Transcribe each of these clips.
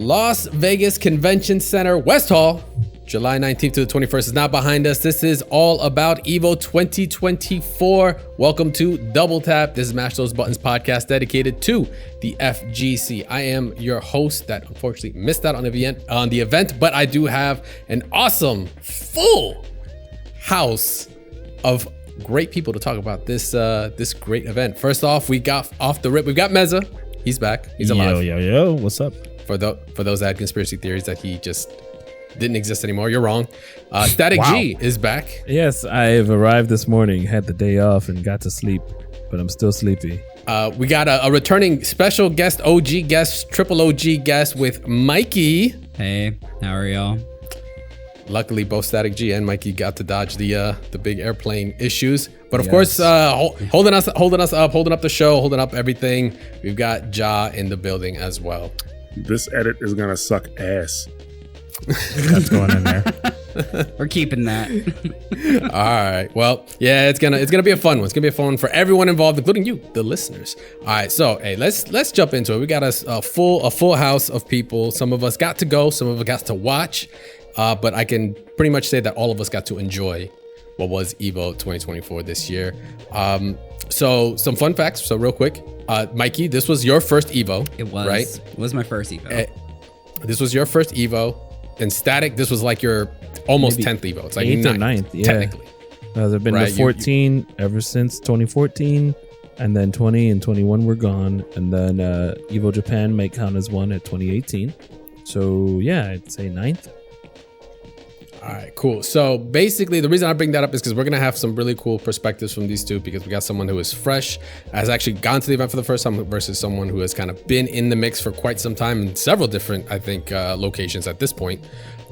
Las Vegas Convention Center, West Hall, July 19th to the 21st is not behind us. This is all about EVO 2024. Welcome to Double Tap. This is Mash Those Buttons podcast dedicated to the FGC. I am your host that unfortunately missed out on the event, but I do have an awesome full house of great people to talk about this great event. First off, we got off the rip. We've got Meza. He's back. He's alive. Yo. What's up? For those that had conspiracy theories that he just didn't exist anymore, you're wrong. Static Wow. G is back. Yes, I've arrived this morning, had the day off and got to sleep, but I'm still sleepy. We got a returning special guest, OG guest, triple OG guest with Mikey. Hey, how are y'all? Luckily, both Static G and Mikey got to dodge the big airplane issues. But of course, holding us up, holding up the show, holding up everything. We've got Ja in the building as well. This edit is gonna suck ass. That's going in there. We're keeping that. All right. Well, yeah, it's gonna be a fun one. It's gonna be a fun one for everyone involved, including you, the listeners. All right. So, hey, let's jump into it. We got a full house of people. Some of us got to go. Some of us got to watch. But I can pretty much say that all of us got to enjoy what was EVO 2024 this year. So some fun facts. So real quick, Mikey, this was your first EVO. It was, right? It was my first EVO. This was your first EVO. And Static, this was like your almost Maybe 10th EVO. It's like 8th or 9th, yeah. Technically. There've been the 14 ever since 2014, and then 20 and 21 were gone, and then EVO Japan might count as one at 2018. So yeah, I'd say 9th. All right, cool. So basically, the reason I bring that up is because we're going to have some really cool perspectives from these two, because we got someone who is fresh, has actually gone to the event for the first time, versus someone who has kind of been in the mix for quite some time in several different, I think, locations at this point.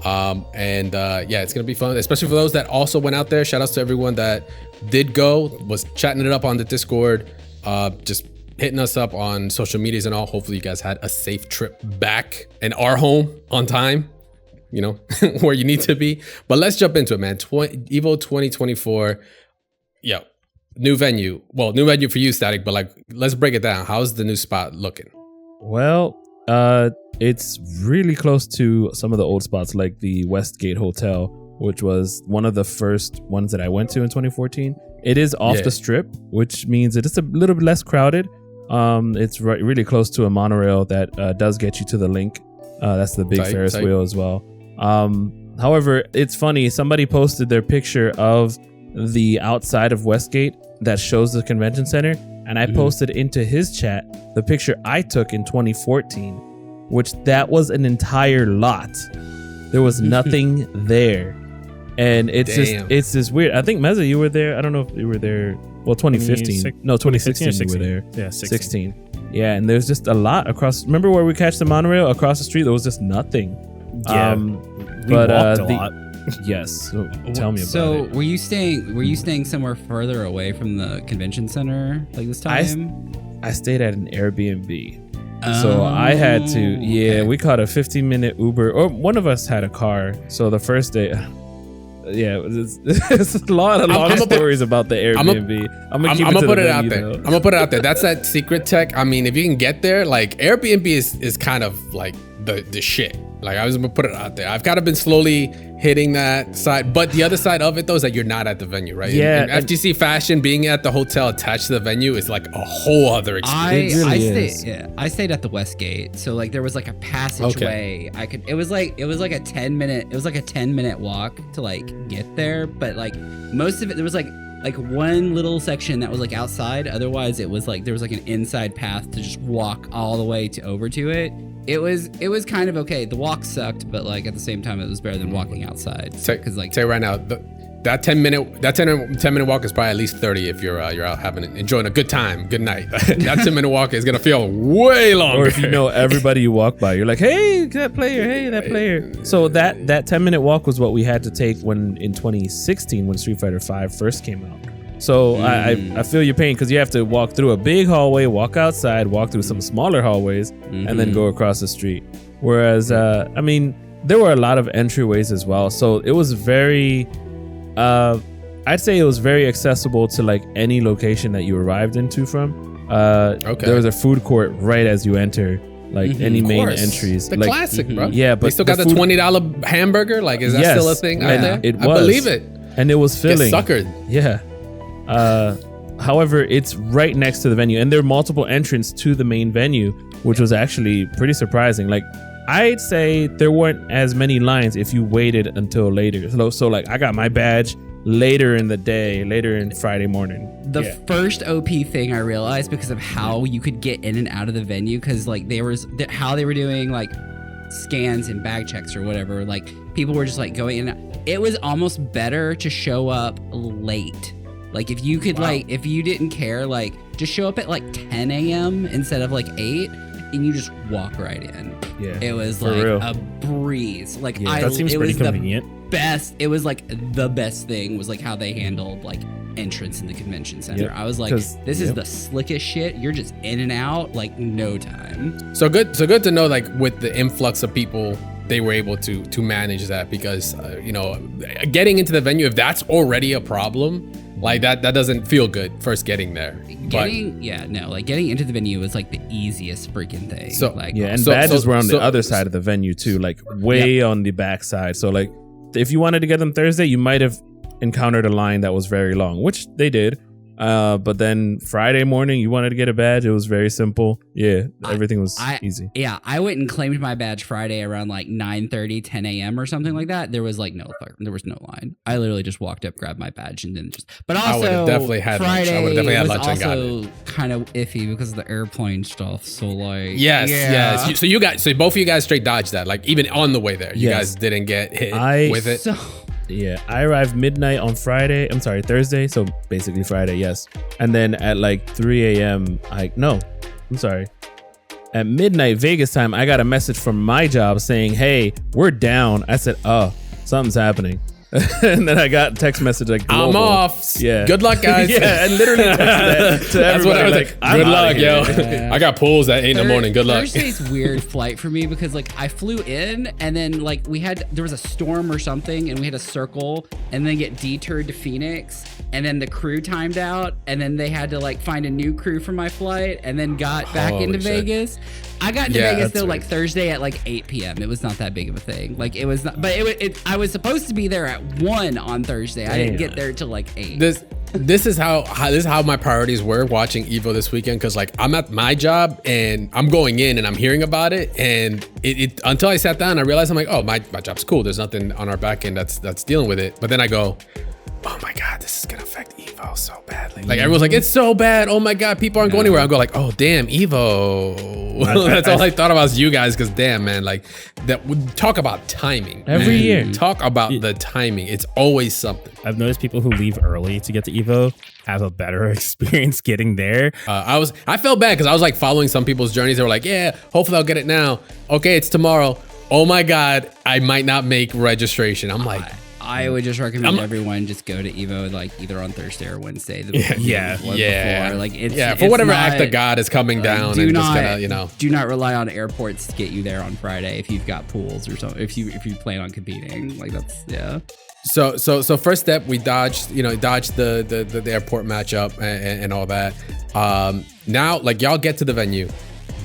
Yeah, it's going to be fun, especially for those that also went out there. Shout outs to everyone that did go, was chatting it up on the Discord, just hitting us up on social medias and all. Hopefully you guys had a safe trip back and are home on time. You know, where you need to be. But let's jump into it, man. EVO 2024. Yeah, new venue. Well, new venue for you, Static, but like, let's break it down. How's the new spot looking? Well, it's really close to some of the old spots, like the Westgate Hotel, which was one of the first ones that I went to in 2014. It is off the strip, which means it is a little bit less crowded. It's really close to a monorail that does get you to the link. That's the big Ferris wheel as well. However, it's funny. Somebody posted their picture of the outside of Westgate that shows the convention center, and I posted into his chat the picture I took in 2014, which that was an entire lot. There was nothing there, and it's just weird. I think Meza, you were there. I don't know if you were there. Well, 2015. No, 2016 you were there. Yeah, 16. Yeah, and there's just a lot across. Remember where we catch the monorail across the street? There was just nothing. Yeah, we walked a lot. Yes. So tell me about it. So were you staying somewhere further away from the convention center like this time? I stayed at an Airbnb. So I had to. Yeah, okay. We caught a 15-minute Uber, or one of us had a car. So the first day. Yeah, it's a lot of long stories about the Airbnb. I'm gonna put it out there. I'm gonna put it out there. That's that secret tech. I mean, if you can get there, like Airbnb is kind of like the shit. Like, I was gonna put it out there. I've kind of been slowly hitting that side, but the other side of it though is that you're not at the venue, right? Yeah. And FGC Fashion being at the hotel attached to the venue is like a whole other experience. I stayed at the Westgate, so like there was like a passageway. Okay. It was like a 10-minute walk to like get there, but like most of it there was like one little section that was like outside. Otherwise it was like there was like an inside path to just walk all the way over to it. It was kind of okay. The walk sucked, but like at the same time, it was better than walking outside. Because like, say right now, that 10 minute walk is probably at least 30 if you're out enjoying a good time, good night. That 10-minute walk is gonna feel way longer. Or if you know everybody you walk by, you're like, hey, that player. So that 10-minute walk was what we had to take in 2016 when Street Fighter V first came out. So I feel your pain, because you have to walk through a big hallway, walk outside, walk through some smaller hallways, and then go across the street. Whereas, I mean, there were a lot of entryways as well. So it was very, I'd say it was very accessible to like any location that you arrived into from. There was a food court right as you enter. like any main course. entries. The like, classic, bro. Yeah, but they still got the food- $20 hamburger. Like, is that Yes, still a thing out and there? it I was. believe it. and it was Get filling. suckered. Yeah. However, it's right next to the venue, and there are multiple entrances to the main venue, which was actually pretty surprising. Like, I'd say there weren't as many lines if you waited until later. So like, I got my badge later in the day, later in Friday morning. The first OP thing I realized because of how you could get in and out of the venue, because like how they were doing like scans and bag checks or whatever, like people were just like going in and out. It was almost better to show up late. Like if you could if you didn't care, like just show up at like 10 a.m. instead of like 8 and you just walk right in. Yeah. It was For like real. a breeze. Like That seems it pretty was convenient. the best. It was like the best thing was like how they handled like entrance in the convention center. Yep. I was like, 'Cause- this is yep. the slickest shit. You're just in and out like no time. So good to know, like with the influx of people, they were able to manage that, because getting into the venue, if that's already a problem, like that doesn't feel good first getting there. Getting into the venue was like the easiest freaking thing. So- like Yeah, and So- badges so- were on the so- other side of the venue too, like way on the back side. So like, if you wanted to get them Thursday, you might have encountered a line that was very long, which they did. But then Friday morning, you wanted to get a badge. It was very simple. Yeah, everything was easy. Yeah, I went and claimed my badge Friday around like 9:30, 10 a.m. or something like that. There was like no line. I literally just walked up, grabbed my badge, and then just. But also, I would've definitely had lunch. I Friday would've definitely had was lunch and got also kind of iffy because of the airplane stuff. So like, yes. So both of you guys straight dodged that. Like even on the way there, you Yes. guys didn't get hit I- with it. So Yeah, I arrived midnight on Thursday. So basically Friday, yes. And then at like 3 a.m., at midnight Vegas time, I got a message from my job saying, "Hey, we're down." I said, "Oh, something's happening." And then I got a text message like, I'm global. off. Yeah. Good luck, guys. Yeah, I literally texted that to That's what I was everybody, like. I'm Good outta luck, here. yo. I got pools at 8 in the morning. Good luck. Thursday's weird flight for me because like I flew in and then like there was a storm or something and we had to circle and then get detoured to Phoenix and then the crew timed out and then they had to like find a new crew for my flight and then got back Holy into shit. Vegas. I got into Yeah, Vegas that's though like weird. Thursday at like 8 p.m. It was not that big of a thing. Like it was not, but I was supposed to be there at 1 on Thursday. I didn't get there till like 8. This is how my priorities were watching Evo this weekend, because like I'm at my job and I'm going in and I'm hearing about it, and it until I sat down I realized I'm like, oh, my job's cool, there's nothing on our back end that's dealing with it. But then I go, oh my god, this is gonna affect Evo so badly. Like everyone's like, it's so bad, oh my god, people aren't going anywhere. I go like, oh damn, Evo. That's all I thought about was you guys, because damn man, like that would talk about timing Every man. year. Talk about the timing. It's always something. I've noticed people who leave early to get to Evo have a better experience getting there. I felt bad because I was like following some people's journeys. They were like, yeah, hopefully I'll get it now. Okay, it's tomorrow. Oh my God, I might not make registration. I'm like, I would just recommend everyone just go to Evo like either on Thursday or Wednesday. Yeah. Before. Like it's for whatever not, act of God is coming down do and not, just gonna, do not rely on airports to get you there on Friday if you've got pools or something. If you plan on competing, like that's So first step, we dodged the airport matchup and all that. Now, like y'all get to the venue,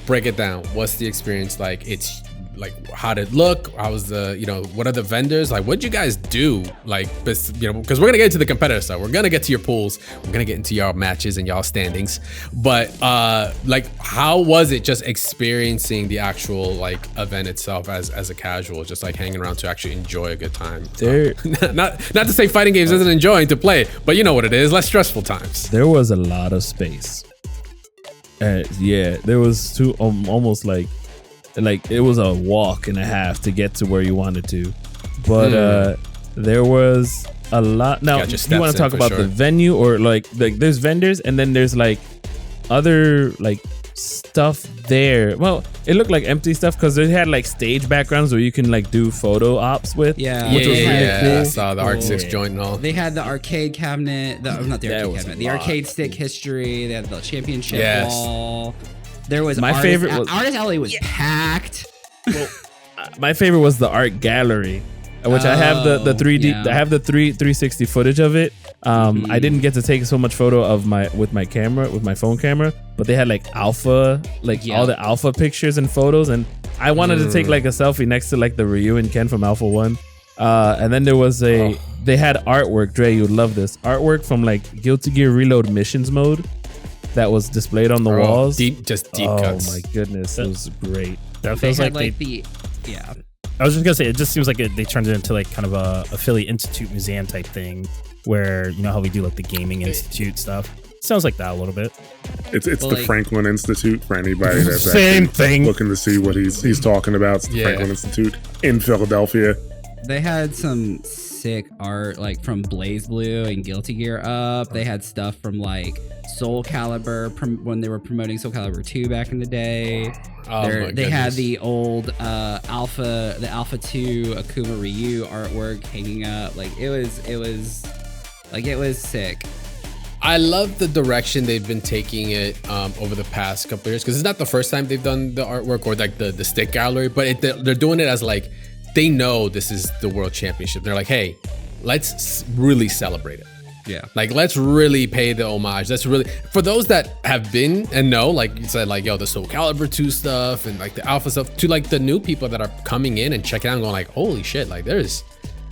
break it down. What's the experience like? It's like, how did it look? How was the, what are the vendors? Like, what'd you guys do? Like, because we're going to get into the competitor stuff. We're going to get to your pools. We're going to get into y'all matches and y'all standings. But like, how was it just experiencing the actual like event itself as a casual, just like hanging around to actually enjoy a good time? Not to say fighting games isn't enjoying to play, but you know what it is, less stressful times. There was a lot of space. There was almost like it was a walk and a half to get to where you wanted to, but there was a lot. Now, Got your you steps want in to talk for about sure. the venue, or like there's vendors and then there's like other like stuff there. Well, it looked like empty stuff because they had like stage backgrounds where you can like do photo ops with. which was really cool. I saw the Arc 6 joint and all. They had the arcade cabinet, not the That arcade was cabinet, a the lot. arcade stick history. They had the championship Yes. wall. There was My Artist favorite was- Artist Alley was packed. My favorite was the art gallery. which I have the 3D. yeah. I have the 360 footage of it. I didn't get to take so much photo of my phone camera, but they had like alpha, all the alpha pictures and photos, and I wanted to take like a selfie next to like the Ryu and Ken from Alpha 1. And then there was they had artwork. Dre, you would love this artwork from like Guilty Gear Reload missions mode that was displayed on the walls. Deep cuts. Oh my goodness, it was great. That feels like yeah. I was just gonna say, it just seems like they turned it into like kind of a Philly Institute museum type thing, where you know how we do like the gaming institute stuff. Sounds like that a little bit. It's the Franklin Institute for anybody that's same thing looking to see what he's talking about. It's the Franklin Institute in Philadelphia. They had some sick art like from Blaze Blue and Guilty Gear Up. They had stuff from like Soul Calibur when they were promoting Soul Calibur 2 back in the day. They had the old Alpha 2 Akuma Ryu artwork hanging up. Like it was sick. I love the direction they've been taking it over the past couple of years, because it's not the first time they've done the artwork or like the stick gallery, but they're doing it as like they know this is the world championship. They're like, hey, let's really celebrate it. Yeah. Like, let's really pay the homage. Let's really, for those that have been and know, like you said, like, yo, the Soul Calibur 2 stuff and like the Alpha stuff, to like the new people that are coming in and checking out and going like, holy shit, like there's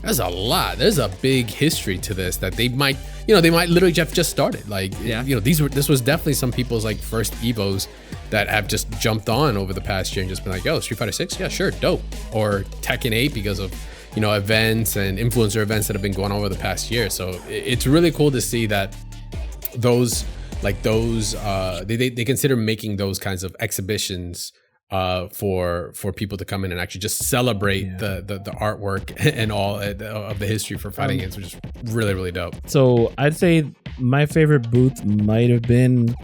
a lot. There's a big history to this that they might literally just started. Like, this was definitely some people's like first Evos that have just jumped on over the past year and just been like, yo, Street Fighter 6, yeah, sure, dope. Or Tekken 8 because of, events and influencer events that have been going on over the past year. So it's really cool to see that they consider making those kinds of exhibitions for people to come in and actually just celebrate the artwork and all of the history for fighting games, which is really, really dope. So I'd say my favorite booth might have been,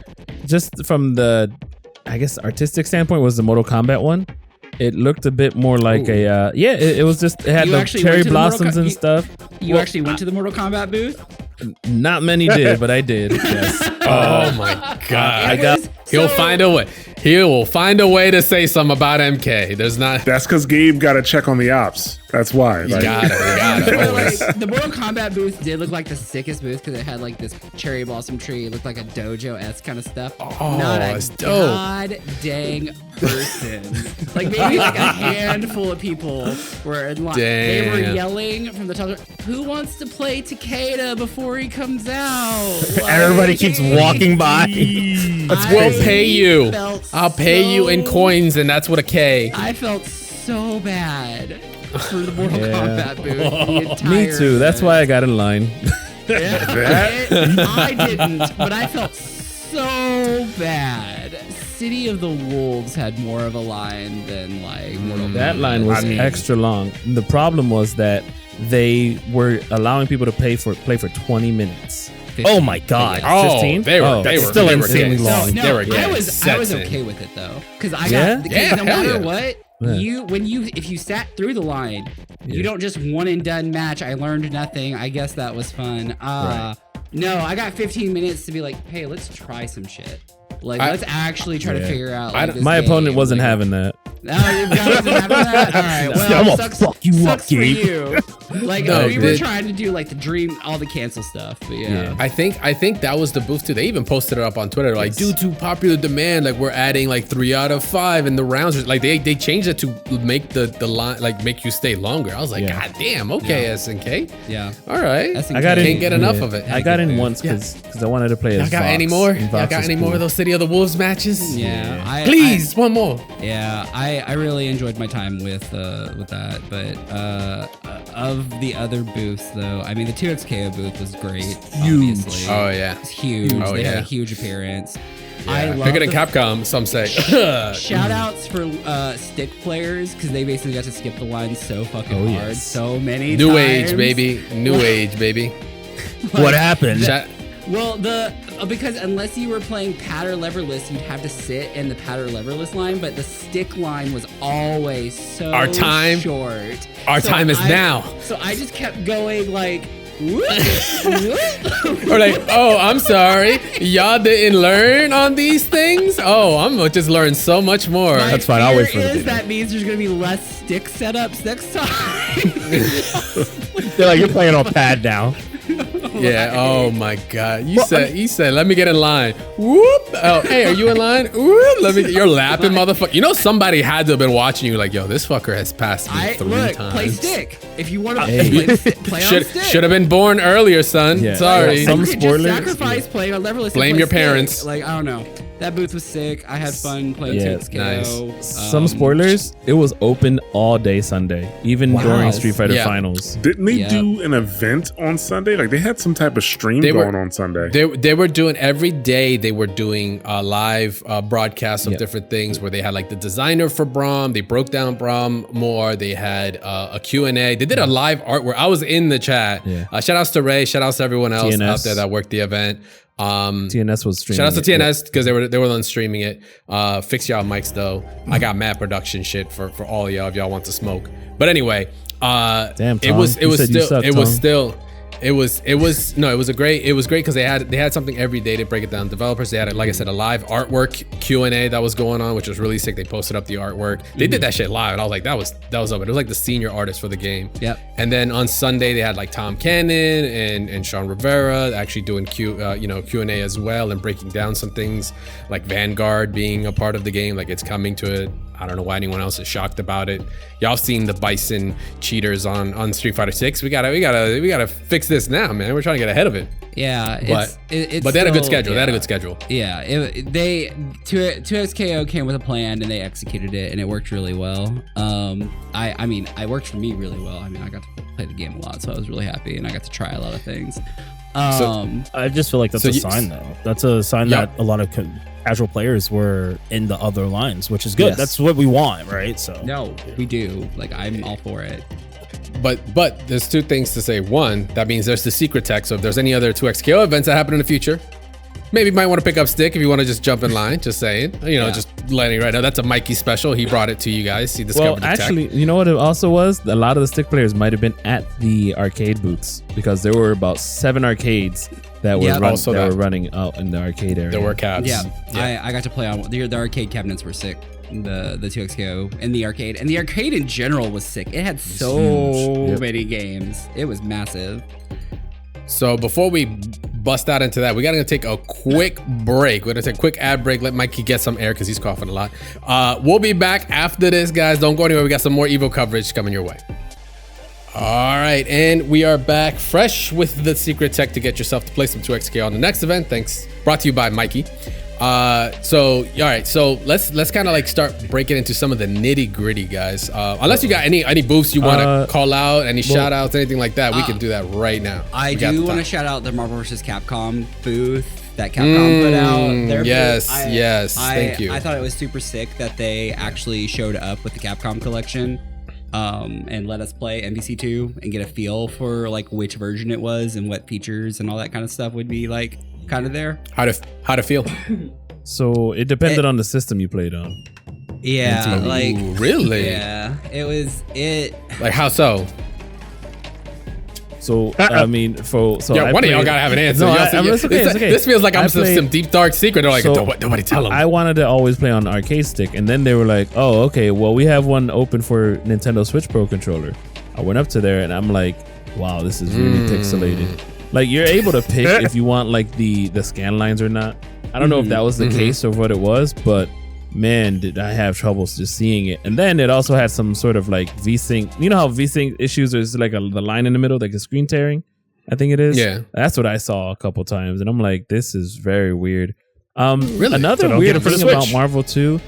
just from the, I guess, artistic standpoint, was the Mortal Kombat one. It looked a bit more like it was just, it had the cherry blossoms and stuff. You actually went to the Mortal Kombat booth? Not many did, but I did. Yes. Oh my God. He'll find a way. He will find a way to say something about MK. That's because Gabe got to check on the ops. That's why. You got it. Like, the Mortal Kombat booth did look like the sickest booth because it had like this cherry blossom tree. It looked like a dojo-esque kind of stuff. Oh, not that's a dope. god dang person. Like maybe like a handful of people were in line. They were yelling from the top. Who wants to play Takeda before he comes out? Like, everybody keeps walking by. We'll pay you. I'll pay you in coins, and that's with a K. I felt so bad for the Mortal Kombat booth. The entire Me too. That's why I got in line. I didn't, but I felt so bad. City of the Wolves had more of a line than like Mortal Kombat. That line was extra long. And the problem was that they were allowing people to play for 20 minutes. 15. Oh my God! 15? They were still insanely long. No, I was okay with it though, because I got no matter what. If you sat through the line, you don't just one and done match. I learned nothing. I guess that was fun. No, I got 15 minutes to be like, hey, let's try some shit. Like, let's actually try to figure out. Like, my opponent wasn't having that. No, you guys wasn't having that. All right, well, I'm gonna fuck you up, Gabe. For you. Like, we were trying to do like the dream, all the cancel stuff. But yeah. I think that was the booth too. They even posted it up on Twitter, like, due to popular demand, like we're adding like 3 out of 5 in the rounds. Like they changed it to make the line, like make you stay longer. I was like, God damn, okay, SNK. Yeah. All right. SNK. Can't get enough of it. I got in once because I wanted to play as Y'all got Vox, any more? and Y'all Vox got was any more cool. of those City of the Wolves matches? Yeah. Please, one more. Yeah, I really enjoyed my time with that, but of the other booths though, I mean the 2XKO booth was great. Huge. Obviously. Oh yeah, it's huge. They had a huge appearance. I love bigger than Capcom, some say. Shout outs for stick players because they basically got to skip the line so fucking hard, so many New times. age, baby. New age, baby. What happened? Well, because unless you were playing pad or leverless, you'd have to sit in the pad or leverless line, but the stick line was always so short. Our time is now. So I just kept going like Or like, oh, I'm sorry, y'all didn't learn on these things. Oh, I'm gonna just learn so much more. That's fine. I'll wait for the video. That means there's gonna be less stick setups next time. They're like, you're playing on pad now. Yeah. Oh my God. You said, let me get in line. Whoop. Oh, hey, are you in line? Whoop. You're lapping, motherfucker. You know somebody had to have been watching you like, yo, this fucker has passed me 3 times. Play stick. If you want to play on stick. Should have been born earlier, son. Yeah. Sorry. Some spoilers. Sacrifice playing on leverless. Blame your parents. Like, I don't know. That booth was sick. I had fun playing 2XKO. Nice. Some spoilers. It was open all day Sunday, even during Street Fighter Finals. Didn't they do an event on Sunday? Like they had some type of stream going on Sunday. They were doing every day. They were doing live broadcasts of different things where they had like the designer for Braum. They broke down Braum more. They had a Q&A. They did a live artwork. I was in the chat. Shout outs to Ray. Shout outs to everyone else out there that worked the event. TNS was streaming. Shout out to TNS because they were on streaming it. Fix y'all mics though. I got mad production shit for all of y'all if y'all want to smoke. But anyway, damn, Tom. it was great because they had something every day to break it down. Developers, they had, like I said, a live artwork Q&A that was going on, which was really sick. They posted up the artwork. They did that shit live, and I was like, that was up. It was like the senior artist for the game. Yep. And then on Sunday they had like Tom Cannon and Sean Rivera actually doing Q&A as well and breaking down some things like Vanguard being a part of the game, like it's coming to it. I don't know why anyone else is shocked about it. Y'all seen the Bison cheaters on Street Fighter 6. We gotta fix this now, man. We're trying to get ahead of it. Yeah, but they had a good schedule. They had a good schedule. Yeah, 2XKO came with a plan and they executed it and it worked really well. I mean, it worked for me really well. I mean, I got to play the game a lot, so I was really happy and I got to try a lot of things. I just feel like that's a sign, though. That's a sign that a lot of casual players were in the other lines, which is good. That's what we want, right? So no, we do. Like, I'm all for it. But there's 2 things to say. One, that means there's the secret tech. So if there's any other 2XKO events that happen in the future, maybe you might want to pick up stick if you want to just jump in line. Just saying, just letting right now. That's a Mikey special. He brought it to you guys. He discovered the tech. You know what it also was? A lot of the stick players might have been at the arcade booths because there were about 7 arcades that were running out in the arcade area. There were cabs. Yeah. I got to play on the arcade cabinets were sick. The 2XKO and the arcade in general was sick. It had so many games. It was massive. So before we bust out into that, we gotta take a quick break. We're gonna take a quick ad break. Let Mikey get some air because he's coughing a lot. We'll be back after this, guys. Don't go anywhere. We got some more Evo coverage coming your way. All right, and we are back fresh with the secret tech to get yourself to play some 2XK on the next event. Thanks. Brought to you by Mikey. So let's kind of like start breaking into some of the nitty gritty, guys. Unless you got any booths you want to call out, any shout outs, anything like that, we can do that right now. I do want to shout out the Marvel vs. Capcom booth that Capcom put out. Yes, thank you. I thought it was super sick that they actually showed up with the Capcom collection. And let us play MVC2 and get a feel for like which version it was and what features and all that kind of stuff would be like kind of there. How to feel? So it depended on the system you played on. Yeah, like really? Yeah, it was like how so? So I mean, one of y'all gotta have an answer. No, it's okay. This feels like I'm some deep dark secret. They're like, nobody tell them. I wanted to always play on the arcade stick, and then they were like, oh, okay, well we have one open for Nintendo Switch Pro controller. I went up to there, and I'm like, wow, this is really pixelated. Like you're able to pick if you want like the scan lines or not. I don't know if that was the case of what it was, but man, did I have troubles just seeing it. And then it also had some sort of like VSync. You know how VSync issues is like the line in the middle, like a screen tearing, I think it is. Yeah. That's what I saw a couple times. And I'm like, this is very weird. Really? Another weird thing about Marvel 2.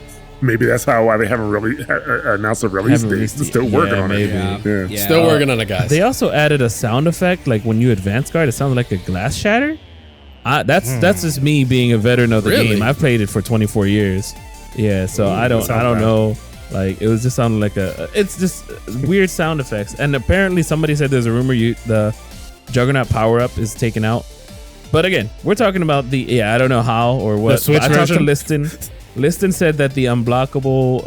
Maybe that's why they haven't really announced a release date. Still working on it. Yeah. Still working on it, guys. They also added a sound effect, like when you advance guard, it sounded like a glass shatter. That's just me being a veteran of the game. I've played it for 24 years. Yeah, so I don't know. Like it was just sounding like it's just weird sound effects. And apparently somebody said there's a rumor the Juggernaut power up is taken out. But again, we're talking about I don't know how or what. The Switch I talked to version? Liston. Liston said that the unblockable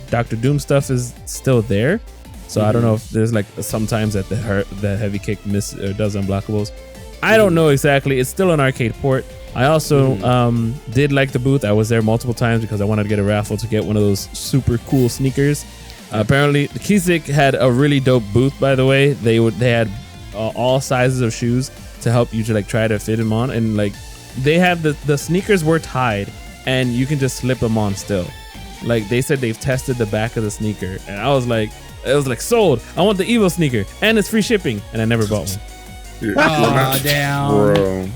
Dr. Doom stuff is still there. So I don't know if there's like sometimes that the heavy kick does unblockables. I don't know exactly. It's still an arcade port. I also did like the booth. I was there multiple times because I wanted to get a raffle to get one of those super cool sneakers. Apparently, the Kisik had a really dope booth. By the way, they had all sizes of shoes to help you to like try to fit them on, and like they have the sneakers were tied, and you can just slip them on still. Like they said, they've tested the back of the sneaker, and I was like, it was like sold. I want the Evo sneaker, and it's free shipping, and I never bought one. Oh damn,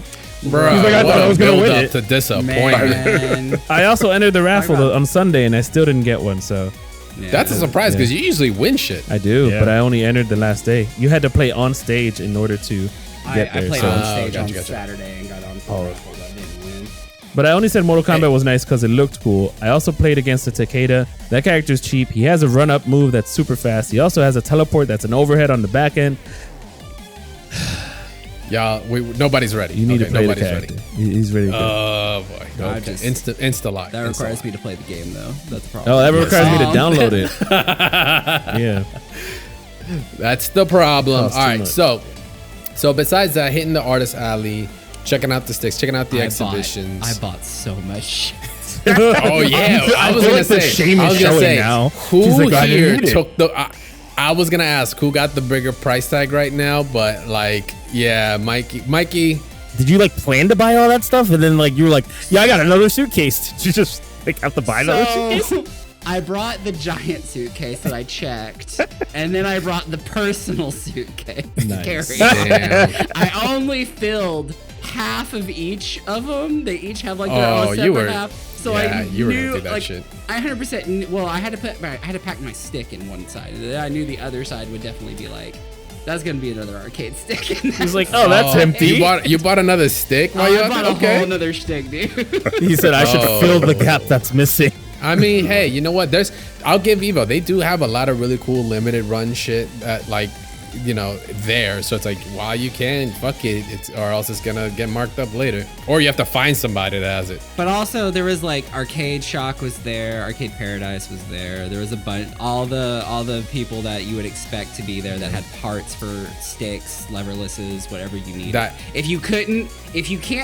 bro! He's like, I thought I was gonna win it. To disappointment. I also entered the raffle on Sunday, and I still didn't get one. So. Yeah. That's a surprise because you usually win shit. I do, but I only entered the last day. You had to play on stage in order to get there. I played so. on stage Gotcha. on Saturday and got on raffle, but I didn't win. But I only said Mortal Kombat was nice because it looked cool. I also played against the Takeda. That character's cheap. He has a run-up move that's super fast. He also has a teleport that's an overhead on the back end. Y'all, nobody's ready. You need to play the nobody's character. ready. He's really good. Oh boy, okay. Insta lock. That requires me to play the game though. That's the problem. Oh, that requires me to download it. Yeah, that's the problem. Costs All too right, much. so besides that, hitting the artist alley, checking out the sticks, checking out the exhibitions. I bought so much shit. Oh yeah, I was gonna say. Who here took the? I was gonna ask who got the bigger price tag right now, but like, yeah, Mikey. Did you like plan to buy all that stuff, and then like you were like, yeah, I got another suitcase? Did you just like have to buy another suitcase? I brought the giant suitcase that I checked, and then I brought the personal suitcase. Nice. I only filled half of each of them. They each have like their own separate half. So you were knew, gonna do that like, shit. I 100%. Well, I had to pack my stick in one side, and then I knew the other side would definitely be like, that's gonna be another arcade stick. He's like, oh, that's empty. You bought another stick while you I bought a okay. whole another stick, dude. He said I should fill the gap that's missing. I mean, hey, you know what? I'll give Evo. They do have a lot of really cool limited run shit that like, you know, there. So it's like, while you can, fuck it, or else it's gonna get marked up later. Or you have to find somebody that has it. But also there was like Arcade Shock was there, Arcade Paradise was there. There was a bunch, all the people that you would expect to be there that had parts for sticks, leverlesses, whatever you need. If you can't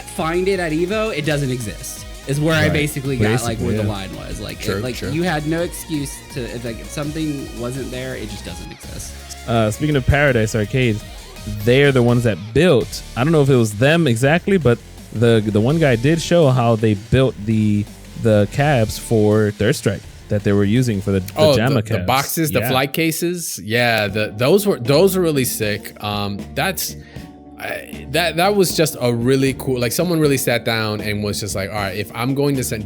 find it at Evo, it doesn't exist. Is where I basically got like where the line was. Like, True. You had no excuse to, if something wasn't there, it just doesn't exist. Speaking of Paradise Arcade, they're the ones that built. I don't know if it was them exactly, but the one guy did show how they built the cabs for Third Strike that they were using for the JAMA cabs. The boxes, the flight cases. Yeah, those were really sick. That was just a really cool, like someone really sat down and was just like, all right, if I'm going to send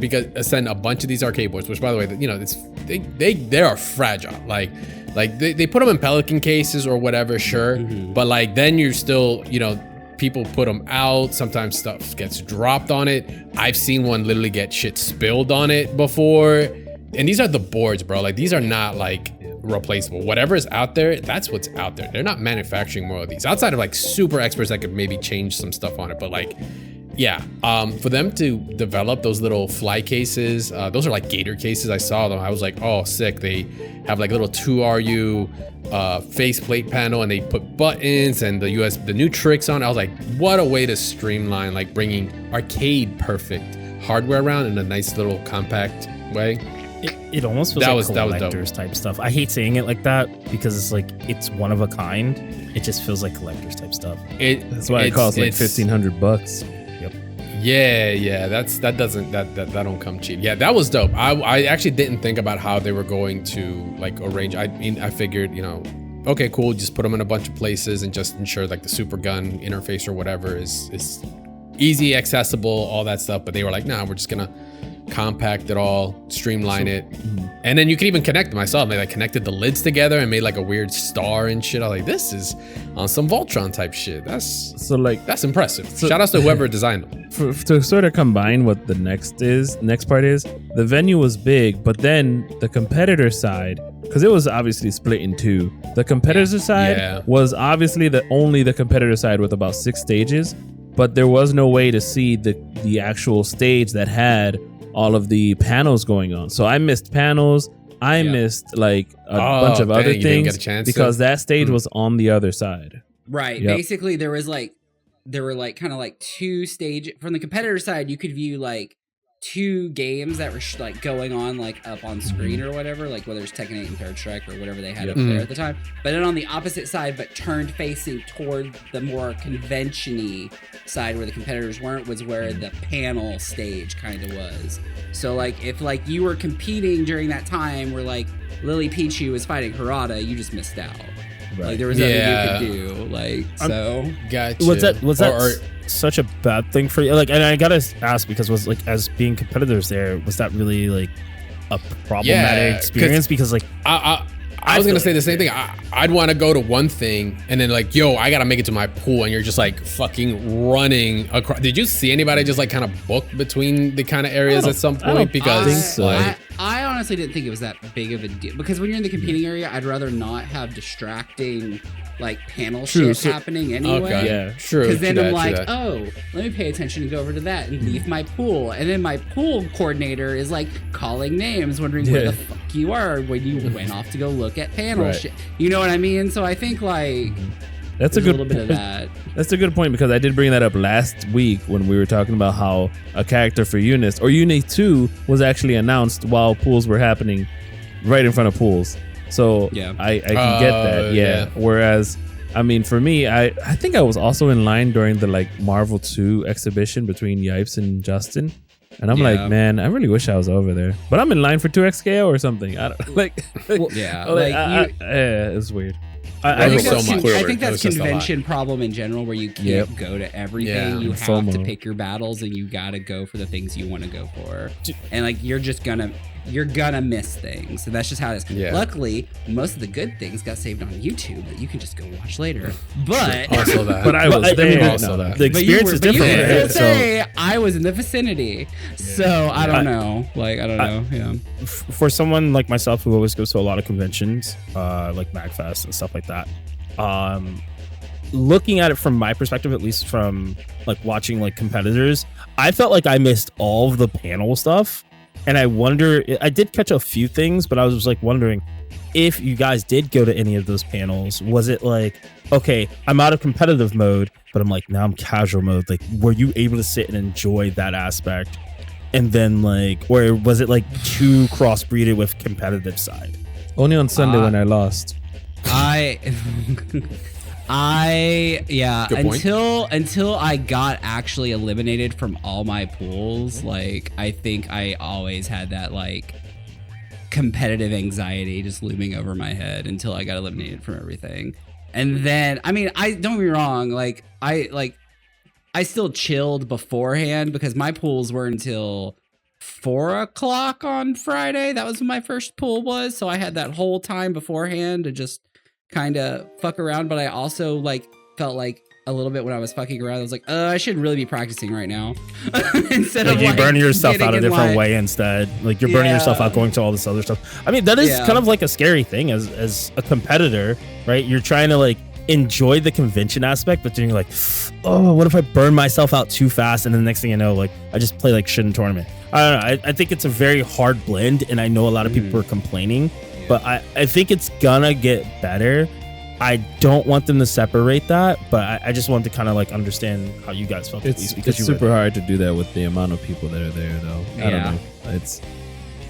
a bunch of these arcade boards, which by the way, you know, they are fragile. Like they put them in Pelican cases or whatever, sure. But like, then you're still, you know, people put them out. Sometimes stuff gets dropped on it. I've seen one literally get shit spilled on it before. And these are the boards, bro. Like, these are not like replaceable. Whatever is out there, that's what's out there. They're not manufacturing more of these outside of like super experts that could maybe change some stuff on it. But like, yeah, for them to develop those little fly cases, those are like gator cases. I saw them. I was like, oh, sick. They have like little 2RU faceplate panel, and they put buttons and the new tricks on. I was like, what a way to streamline, like bringing arcade perfect hardware around in a nice little compact way. It almost feels like collector's type stuff. I hate saying it like that because it's like, it's one of a kind. It just feels like collector's type stuff. That's why it costs like $1,500. Yep. Yeah. That don't come cheap. Yeah, that was dope. I actually didn't think about how they were going to like arrange. I mean, I figured, you know, okay, cool, just put them in a bunch of places and just ensure like the super gun interface or whatever is easy, accessible, all that stuff. But they were like, nah, we're just gonna compact it all, streamline it, and then you can even connect them. I saw them. They like connected the lids together and made like a weird star and shit. I was like, this is on some Voltron type shit. That's impressive. Shout out to whoever designed them. To sort of combine what the next part is, the venue was big, but then the competitor side, because it was obviously split in two. The competitor side was obviously only the competitor side with about 6 stages, but there was no way to see the actual stage that had all of the panels going on. So I missed panels. I missed like a bunch of other you didn't get things a chance because to? that stage was on the other side. Right. Yep. Basically, there were like kind of like two stage from the competitor side. You could view like two games that were like going on like up on screen or whatever, like whether it's Tekken 8 and Third Strike or whatever they had up there at the time. But then on the opposite side, but turned facing toward the more convention-y side where the competitors weren't, was where the panel stage kind of was. So like if like you were competing during that time where like Lily Pichu was fighting Harada, you just missed out. Right. Like there was nothing you could do. Like so. Gotcha. Was that such a bad thing for you? Like, and I gotta ask because was like as being competitors there, was that really like a problematic experience? Because like I was gonna say the same thing. I'd want to go to one thing and then like, yo, I gotta make it to my pool, and you're just like fucking running across. Did you see anybody just like kind of book between the kind of areas at some point? Because I honestly didn't think it was that big of a deal, because when you're in the competing area, I'd rather not have distracting like panel shit happening anyway. Okay. Yeah, true. Because then I'm like, that. oh, let me pay attention and go over to that and leave my pool. And then my pool coordinator is like calling names, wondering where the fuck you are when you went off to go look at panel shit. You know what I mean? So I think like that's a little bit of that. That's a good point, because I did bring that up last week when we were talking about how a character for Eunice or Uni 2 was actually announced while pools were happening right in front of pools. So I can get that. Yeah. Whereas, I mean, for me, I think I was also in line during the like Marvel 2 exhibition between Yipes and Justin. And I'm like, man, I really wish I was over there. But I'm in line for 2XKO or something. I don't like. It's weird. I think that's convention problem in general, where you can't go to everything. You have to pick your battles, and you gotta go for the things you want to go for. And like you're gonna miss things, and that's just how it is. Yeah. Luckily, most of the good things got saved on YouTube that you can just go watch later. But also that. But I was there. Also that. The experience is different. You can say I was in the vicinity, so I don't know. Like I don't know. Yeah. For someone like myself who always goes to a lot of conventions, like MagFest and stuff like that, looking at it from my perspective, at least from like watching like competitors, I felt like I missed all of the panel stuff. And I wonder, I did catch a few things, but I was like wondering if you guys did go to any of those panels. Was it like, okay, I'm out of competitive mode, but I'm like, now I'm casual mode. Like, were you able to sit and enjoy that aspect? And then like, or was it like too crossbreeded with competitive side? Only on Sunday when I lost. Until I got actually eliminated from all my pools, like I think I always had that like competitive anxiety just looming over my head until I got eliminated from everything. And then I mean, I don't get me wrong, I still chilled beforehand because my pools were until 4:00 on Friday. That was when my first pool was, so I had that whole time beforehand to just kind of fuck around. But I also like felt like a little bit when I was fucking around, I was like, I should really be practicing right now. Instead like of you burn yourself out a different way instead. Like you're burning yourself out going to all this other stuff. I mean, that is kind of like a scary thing as a competitor, right? You're trying to like enjoy the convention aspect, but then you're like, oh, what if I burn myself out too fast? And then the next thing I know, like I just play like shit in tournament. I don't know. I think it's a very hard blend, and I know a lot of people are complaining, but I think it's gonna get better. I don't want them to separate that, but I just want to kind of like understand how you guys felt. It's super hard to do that with the amount of people that are there, though. I don't know.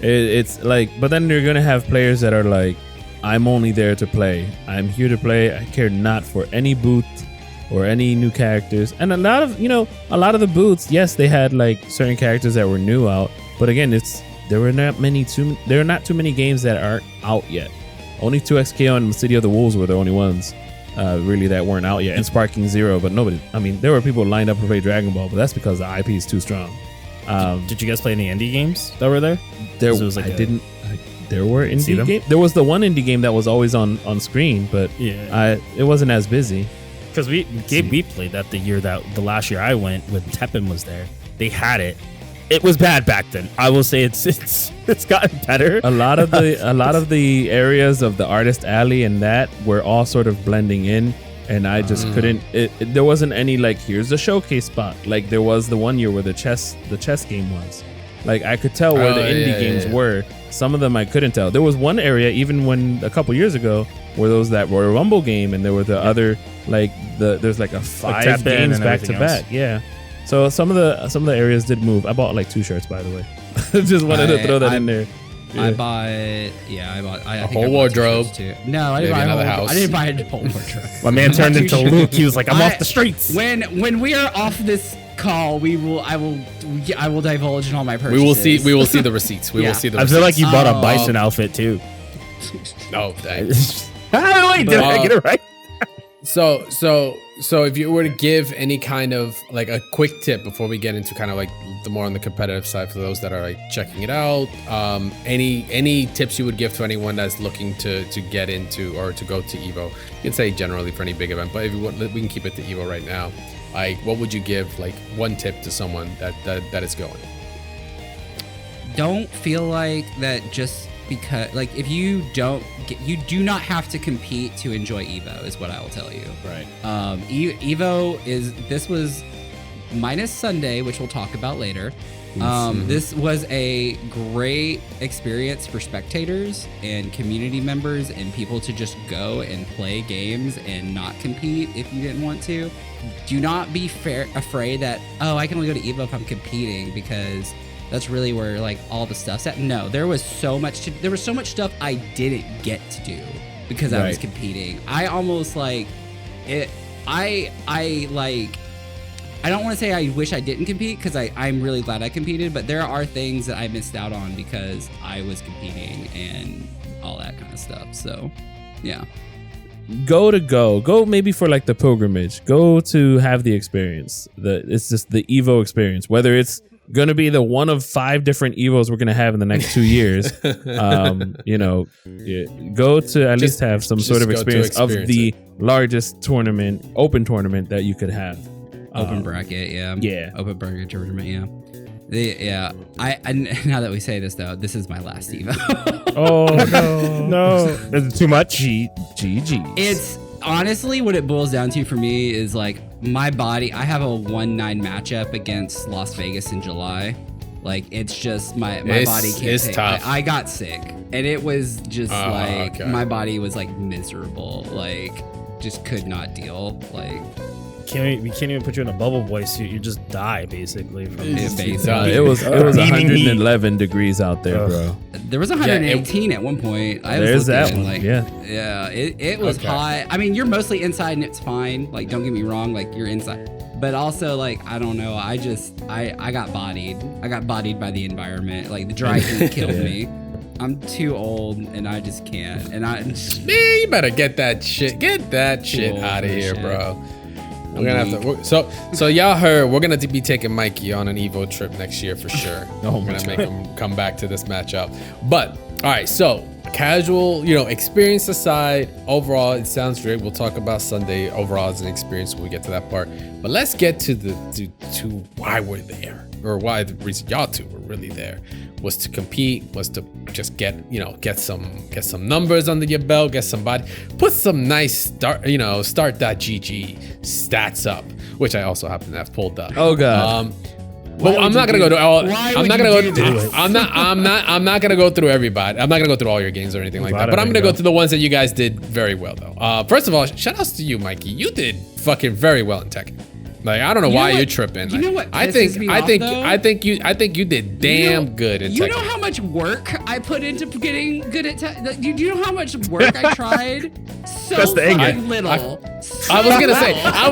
It's like, but then you're gonna have players that are like, I'm only there to play. I'm here to play. I care not for any booth or any new characters. And a lot of the booths, yes, they had like certain characters that were new out, but again, there are not too many games that aren't out yet. Only 2XKO and City of the Wolves were the only ones really that weren't out yet, and Sparking Zero, but nobody. I mean, there were people lined up to play Dragon Ball, but that's because the IP is too strong. Did you guys play any indie games that were there? There were indie games. There was the one indie game that was always on screen, but it wasn't as busy. Because we played that the last year I went when Tekken was there. They had it. It was bad back then. I will say it's gotten better. A lot of the areas of the Artist Alley and that were all sort of blending in, and I just couldn't. There wasn't any like, here's the showcase spot like there was the one year where the chess game was. Like I could tell where the indie games were. Some of them I couldn't tell. There was one area, even when a couple years ago, where there was that Royal Rumble game, and there were the other there's like a 5 games back to back. Yeah. So some of the areas did move. I bought like 2 shirts, by the way. Just wanted to throw that in there. Yeah. I bought a whole wardrobe too. No, I didn't buy a house. I didn't buy a whole wardrobe. My man turned into Luke. He was like, "I'm off the streets." When we are off this call, I will divulge in all my purchases. We will see the receipts. We will see the receipts. I feel like you bought a bison outfit too. No, thanks. Wait, did I get it right? So if you were to give any kind of like a quick tip before we get into kind of like the more on the competitive side for those that are like checking it out, any tips you would give to anyone that's looking to get into or to go to Evo? You can say generally for any big event, but if you want, we can keep it to Evo right now. Like, what would you give like one tip to someone that is going? Don't feel like that just because like if you do not have to compete to enjoy Evo is what I will tell you. Right. Evo this was minus Sunday, which we'll talk about later. This was a great experience for spectators and community members and people to just go and play games and not compete if you didn't want to. Do not be afraid that, I can only go to Evo if I'm competing, because that's really where like all the stuff's at. No, there was so much stuff I didn't get to do because I was competing. I almost like it. I don't want to say I wish I didn't compete, because I'm really glad I competed, but there are things that I missed out on because I was competing and all that kind of stuff. So, yeah. Go maybe for like the pilgrimage. Go to have the experience. It's just the Evo experience. Whether it's going to be the one of 5 different Evos we're going to have in the next 2 years, go to at least have some sort of experience of the largest open tournament that you could have. Open bracket, yeah. Open bracket tournament, yeah. I now that we say this though, this is my last Evo. Oh no! Is it too much? GG. It's honestly what it boils down to for me is like my body. I have a 1-9 matchup against Las Vegas in July. Like it's just my body can't take. Tough. I got sick, and it was just my body was like miserable. Like just could not deal. Like. We can't even put you in a bubble boy suit. You just die basically. It was 111 degrees out there, bro. There was 118 at one point. There's that one. It was hot. I mean, you're mostly inside and it's fine. Like, don't get me wrong. Like, you're inside, but also like I don't know. I got bodied. I got bodied by the environment. Like the dry heat killed me. I'm too old and I just can't. And man, you better get that shit out of here, bro. We're gonna have to. So y'all heard we're gonna be taking Mikey on an Evo trip next year for sure. We're gonna make him come back to this matchup. But all right, so casual, experience aside, overall it sounds great. We'll talk about Sunday overall as an experience when we get to that part. But let's get to to why we're there, or why the reason y'all two were really there was to compete, was to just get some numbers under your belt, get somebody, put some nice start.gg stats up, which I also happen to have pulled up. Oh god. But I'm not gonna go to all. I'm not gonna go through everybody. I'm not gonna go through all your games or anything like that. But I'm gonna go through the ones that you guys did very well though. First of all, shout outs to you, Mikey. You did fucking very well in Tekken. Like I don't know why you're tripping. You know what? I think you did damn good in Tekken. You know how much work I put into getting good at Tekken? Do you know how much work I tried? So fucking little. I was gonna say, I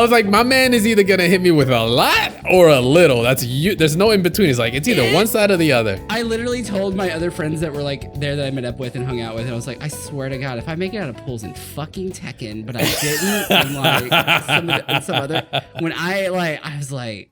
was like, my man is either gonna hit me with a lot or a little. That's you. There's no in between. It's like it's either one side or the other. I literally told my other friends that were like there that I met up with and hung out with, and I was like, I swear to God, if I make it out of pools in fucking Tekken, but I didn't, and like some other, when I was like.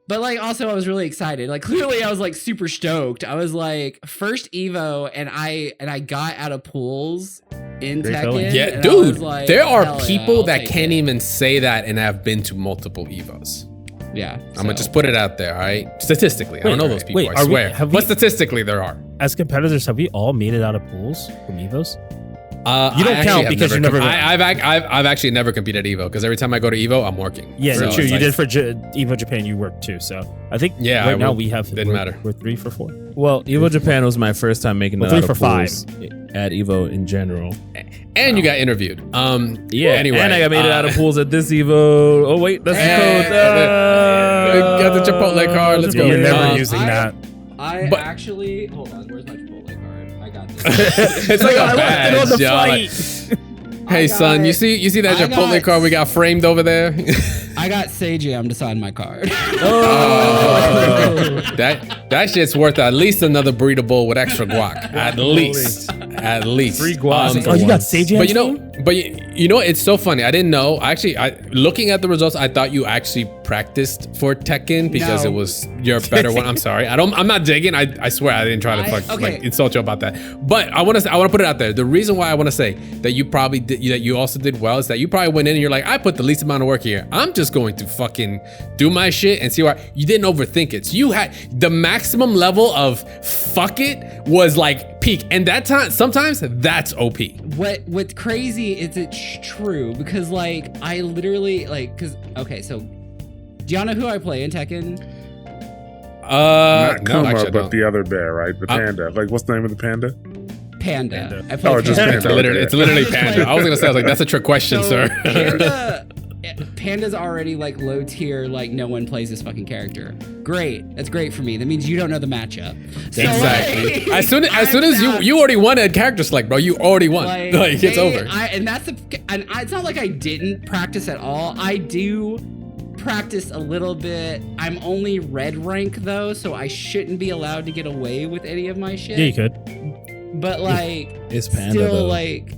But like also I was really excited. Like clearly I was like super stoked. I was like first Evo and I got out of pools in Tekken. Yeah, dude. Like, there are people that can't even say that and have been to multiple Evos. Yeah. I'm gonna just put it out there, all right? Statistically. I don't know those people, I swear. But statistically there are. As competitors, have we all made it out of pools from Evos? You don't count because you never. I've actually never competed at Evo because every time I go to Evo, I'm working. Yeah, so true. You did for Evo Japan. You worked too. So I think right now we have. Didn't matter. We're 3 for 4. Well, Evo Japan was my first time making it out of 5 at Evo in general. And you got interviewed. Yeah. Anyway, and I made it out of pools at this Evo. Oh wait, that's the code. Got the Chipotle card. Let's go. You're never using that. Actually, hold on. Where's my Chipotle card? I got this. It's like a badge, y'all. Hey son, you see that Chipotle card we got framed over there? I got Say-Jam to sign my card. That shit's worth at least another burrito bowl with extra guac. At least. 3 guac. You got Say-Jam? But you know, it's so funny. I didn't know. Actually, looking at the results, I thought you actually practiced for Tekken because it was your better one. I'm sorry. I'm not digging. I swear I didn't try to insult you about that. But I want to put it out there. The reason why I want to say that you probably did, that you also did well, is that you probably went in and you're like, I put the least amount of work here. I'm just going to fucking do my shit and see why. You didn't overthink it. So you had the maximum level of fuck it was like peak, and that time sometimes that's OP. What's crazy is it's true because like I literally so do y'all know who I play in Tekken? Not Kuma, but the other bear, right? The panda. Like, what's the name of the panda? Panda. I play just Panda. Panda. It's literally Panda. I was gonna say, I was like, that's a trick question, sir. Panda's already like low tier, like no one plays this fucking character. Great, that's great for me. That means you don't know the matchup. So, exactly. Like, as soon as you already won a character select, bro, you already won. Like it's over. It's not like I didn't practice at all. I do practice a little bit. I'm only red rank though, so I shouldn't be allowed to get away with any of my shit. Yeah, you could. But like, it's Panda still though. like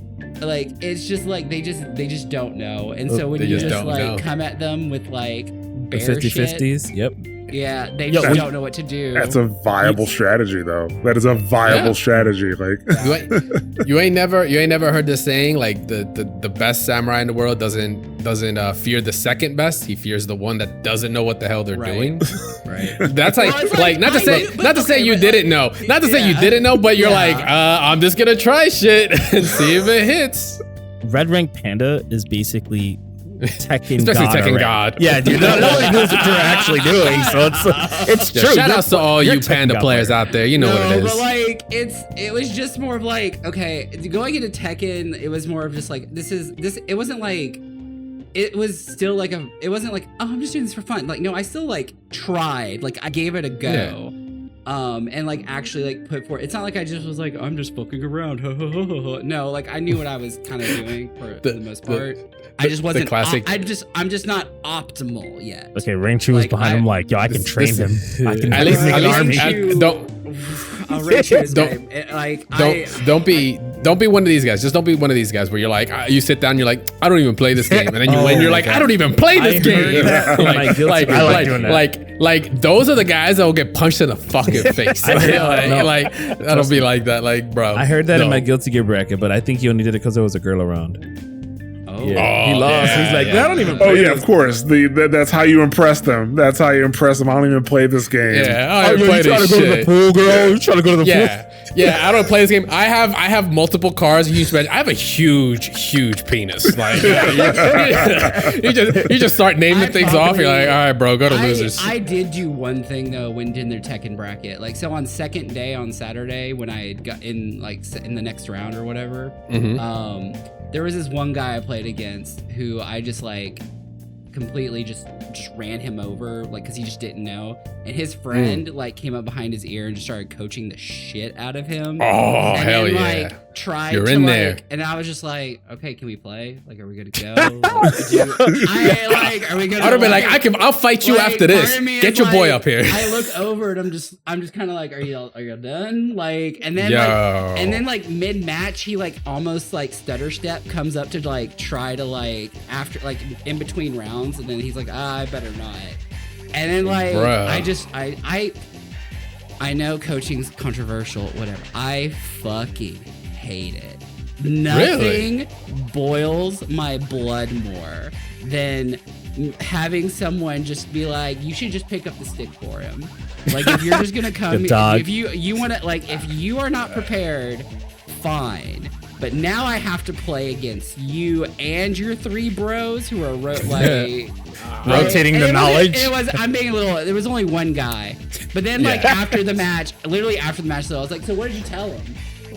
it's just like they just don't know. And so when you just like come at them with like bear 50-50s, shit, yep. Yeah, they just don't know what to do. That's a viable strategy, though. That is a viable strategy. Like you ain't never heard the saying like the best samurai in the world doesn't fear the second best. He fears the one that doesn't know what the hell they're doing. Right. That's like not to say you didn't know. Not to say you didn't know, but you're like, I'm just gonna try shit and see if it hits. Red rank Panda is basically Tekken Especially God. Tekken God. Yeah, dude. Nobody knows what they're actually doing, so it's true. Shout out to all you Panda players out there. You know what it is. But like, it was just more of like, okay, going into Tekken, it was more of just like, this. It wasn't like, it was still like it wasn't like, oh, I'm just doing this for fun. Like, no, I still like tried. Like, I gave it a go. Yeah. And like actually like put forth. It's not like I just was like, I'm just fucking around. No, like I knew what I was kind of doing for the most part. I just wasn't. Classic. I'm just not optimal yet. Okay, Rain Chu was behind him like, yo, I can train him. I can at least don't be one of these guys. Just don't be one of these guys where you're like, you sit down, you're like, I don't even play this game, and then you win, you're like, I don't even play this game. Like those are the guys that will get punched in the fucking face. That'll be like that, like bro. I heard that in my Guilty Gear bracket, but I think he only did it because there was a girl around. Yeah. He lost. Yeah, he's like, I don't even play Oh, yeah, of course. That's how you impress them. That's how you impress them. I don't even play this game. Yeah, I don't even play this shit. You trying to go to the pool, girl? You trying to go to the pool? Yeah, I don't play this game. I have multiple cars. I have a huge penis. Like you just start naming things off. You're like, all right, bro, go to losers. I did do one thing though when in their Tekken bracket. Like, so on second day on Saturday when I had got in in the next round or whatever, there was this one guy I played against who I just like completely just ran him over, like, because he just didn't know. And his friend like came up behind his ear and just started coaching the shit out of him. Oh, and hell then, yeah. Like, tried You're to in like, there. and I was just like, okay, can we play? Like, are we good to go? Are we good? I'd have been like, I'll fight you after this. Get your boy up here. I look over and I'm just kind of like, are you done? Like, and then like mid match, he like almost like stutter step comes up to like try to like after like in between rounds, and then he's like, I better not. And then like bruh. I know coaching's controversial, whatever. I fucking hate it. Nothing boils my blood more than having someone just be like, you should just pick up the stick for him. Like, if you're just gonna come, if you want to, like, if you are not prepared, fine. But now I have to play against you and your 3 bros who are rotating the knowledge. I'm being a little. There was only one guy, but then after the match, literally after the match, so I was like, so what did you tell him?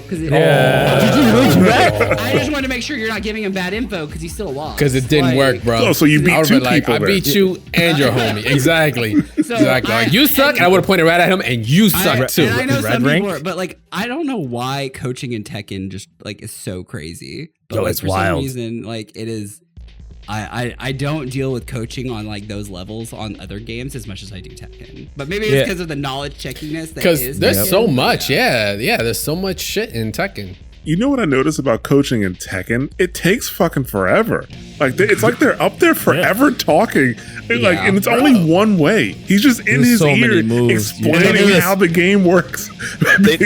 Did you really do that? I just wanted to make sure you're not giving him bad info because he still lost. Because it didn't work, bro. Oh, so you beat 2 people. I beat you and your homie. Exactly. Exactly. Like, you suck, and I would have pointed right at him, and you suck too. And I know some people are, but like, I don't know why coaching in Tekken just like is so crazy. But like, it's for wild. some reason, like it is. I don't deal with coaching on like those levels on other games as much as I do Tekken. But maybe it's because of the knowledge checkiness. Because there's so much. Yeah. There's so much shit in Tekken. You know what I noticed about coaching in Tekken? It takes fucking forever. Like it's like they're up there forever talking, and it's only one way. He's just in his ear explaining how the game works. They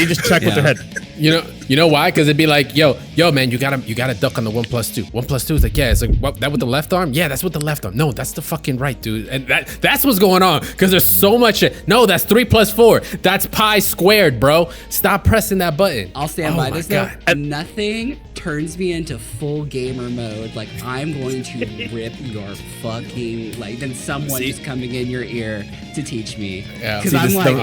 just check with their head. You know why? Because it'd be like, yo, man, you gotta duck on the 1+2. 1+2 is like, yeah, it's like what, that with the left arm. Yeah, that's with the left arm. No, that's the fucking right, dude. And that's what's going on. Because there's so much shit. No, that's 3+4. That's pi squared, bro. Stop pressing that button. I'll stand by this though. Nothing turns me into full gamer mode. Like I'm going to rip your fucking then someone is coming in your ear to teach me. Yeah. Because I'm like,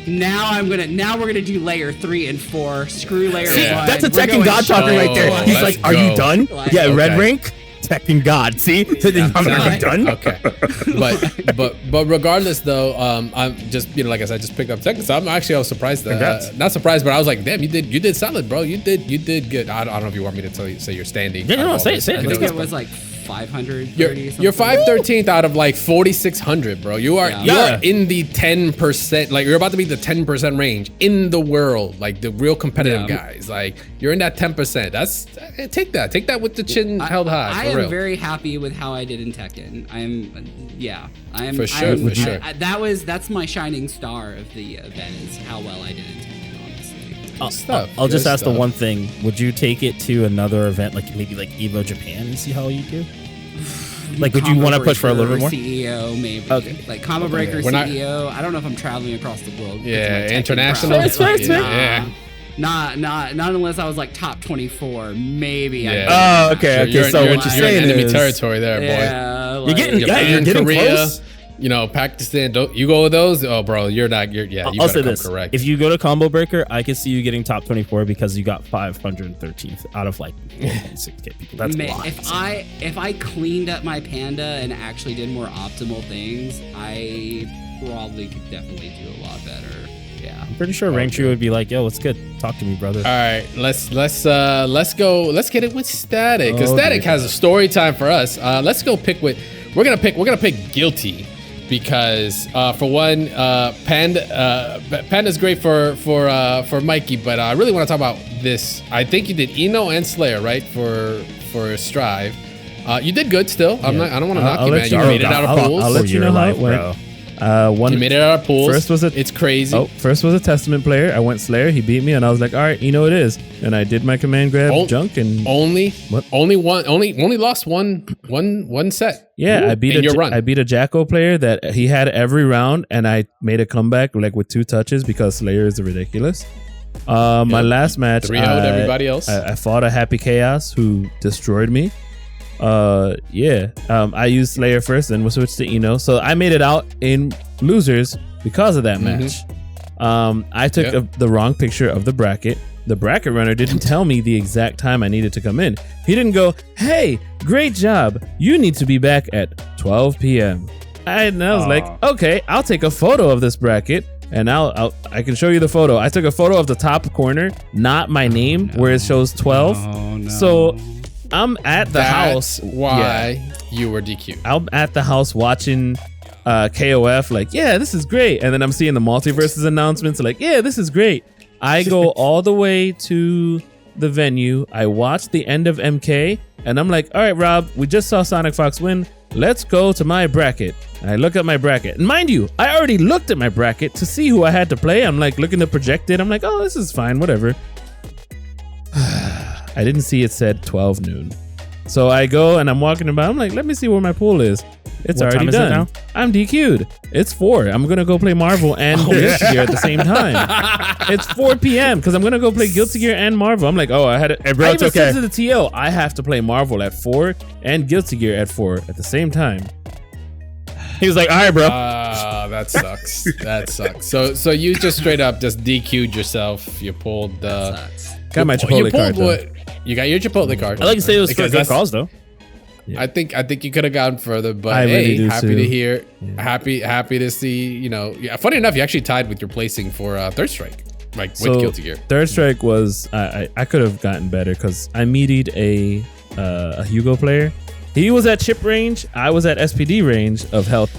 now we're gonna do layer 3 and 4. Screw layer 1. That's a Tekken God talking right there. He's like, are you done? Red rank. Tekken God. See? I'm done. Okay. But regardless though, I'm just like I said, I just picked up Tekken. So I was surprised not surprised, but I was like, damn, you did solid, bro. You did good. I don't know if you want me to say your standing. Yeah, no, say it. I think it was like 530 you're 513th out of like 4,600, bro. You are in the 10%, like you're about to be the 10% range in the world, like the real competitive guys. Like you're in that 10%. That's take that with the chin held high. I am very happy with how I did in Tekken. I am for sure. That's my shining star of the event is how well I did in Tekken. Honestly, I'll just ask the one thing: would you take it to another event, like maybe like Evo Japan, and see how you do? Like, would you want to push for a little bit more? CEO, maybe. Okay. Like Combo Breaker, CEO. I don't know if I'm traveling across the world. Yeah, international. It's fair. Not unless I was like top 24, maybe. Yeah. Okay. You're so in what you're saying enemy is territory there, boy. Yeah, you're getting Korea, close. Pakistan. Don't you go with those? Oh, bro, you're not. I'll say this: correct. if you go to Combo Breaker, I can see you getting top 24 because you got 513th out of like 6K people. That's a lot. If I cleaned up my Panda and actually did more optimal things, I probably could definitely do a lot better. Yeah, I'm pretty sure Rank Tree would be like, "Yo, what's good? Talk to me, brother." All right, let's go. Let's get it with Static because Static has a story time for us. Let's go pick with. We're gonna pick Guilty. Because for one, Panda's great for Mikey, but I really want to talk about this. I think you did Eno and Slayer, right? For Strive, you did good still. I don't want to knock you, man. You made it out of pools. I'll let you know how it went. You made it out of pools. It's crazy. First was a Testament player. I went Slayer. He beat me, and I was like, all right, you know it is. And I did my command grab junk and only lost one set. Yeah, I beat a Jacko player that he had every round, and I made a comeback like with 2 touches because Slayer is ridiculous. My last match, 3-0'd everybody else. I fought a Happy Chaos who destroyed me. I used Slayer first, then we'll switch to Eno. So I made it out in losers because of that match. I took the wrong picture of the bracket. The bracket runner didn't tell me the exact time I needed to come in. He didn't go, hey, great job. You need to be back at 12 p.m. And I was like, okay, I'll take a photo of this bracket and I can show you the photo. I took a photo of the top corner, not my name, where it shows 12. So I'm at the house. Why you were DQ'd. I'm at the house watching KOF, like, yeah, this is great. And then I'm seeing the multiverses announcements, like, yeah, this is great. I go all the way to the venue. I watch the end of MK, and I'm like, all right, Rob, we just saw Sonic Fox win. Let's go to my bracket. And I look at my bracket. And mind you, I already looked at my bracket to see who I had to play. I'm like looking to project it. I'm like, oh, this is fine, whatever. I didn't see it said 12 noon. So I go and I'm walking about. I'm like, let me see where my pool is. It's What already time is it done. now? I'm DQ'd. It's 4. I'm gonna go play Marvel and Guilty Gear at the same time. It's 4 p.m. because I'm gonna go play Guilty Gear and Marvel. I'm like, oh, I had it. Hey, bro, I it's even said okay. to the TL, I have to play Marvel at 4 and Guilty Gear at 4 at the same time. He was like, all right, bro. That sucks. That sucks. So you just straight up just DQ'd yourself. You pulled the. Sucks. Got my Chipotle card. Though. You got your Chipotle card. I like to say it was for Because a good that's- cause, though. I think you could have gone further, but I really do happy too. to hear. Yeah. Happy to see. You know, funny enough, you actually tied with your placing for Third Strike, like with So Guilty Gear. Third Strike was I could have gotten better because I meatied a Hugo player. He was at chip range. I was at SPD range of health,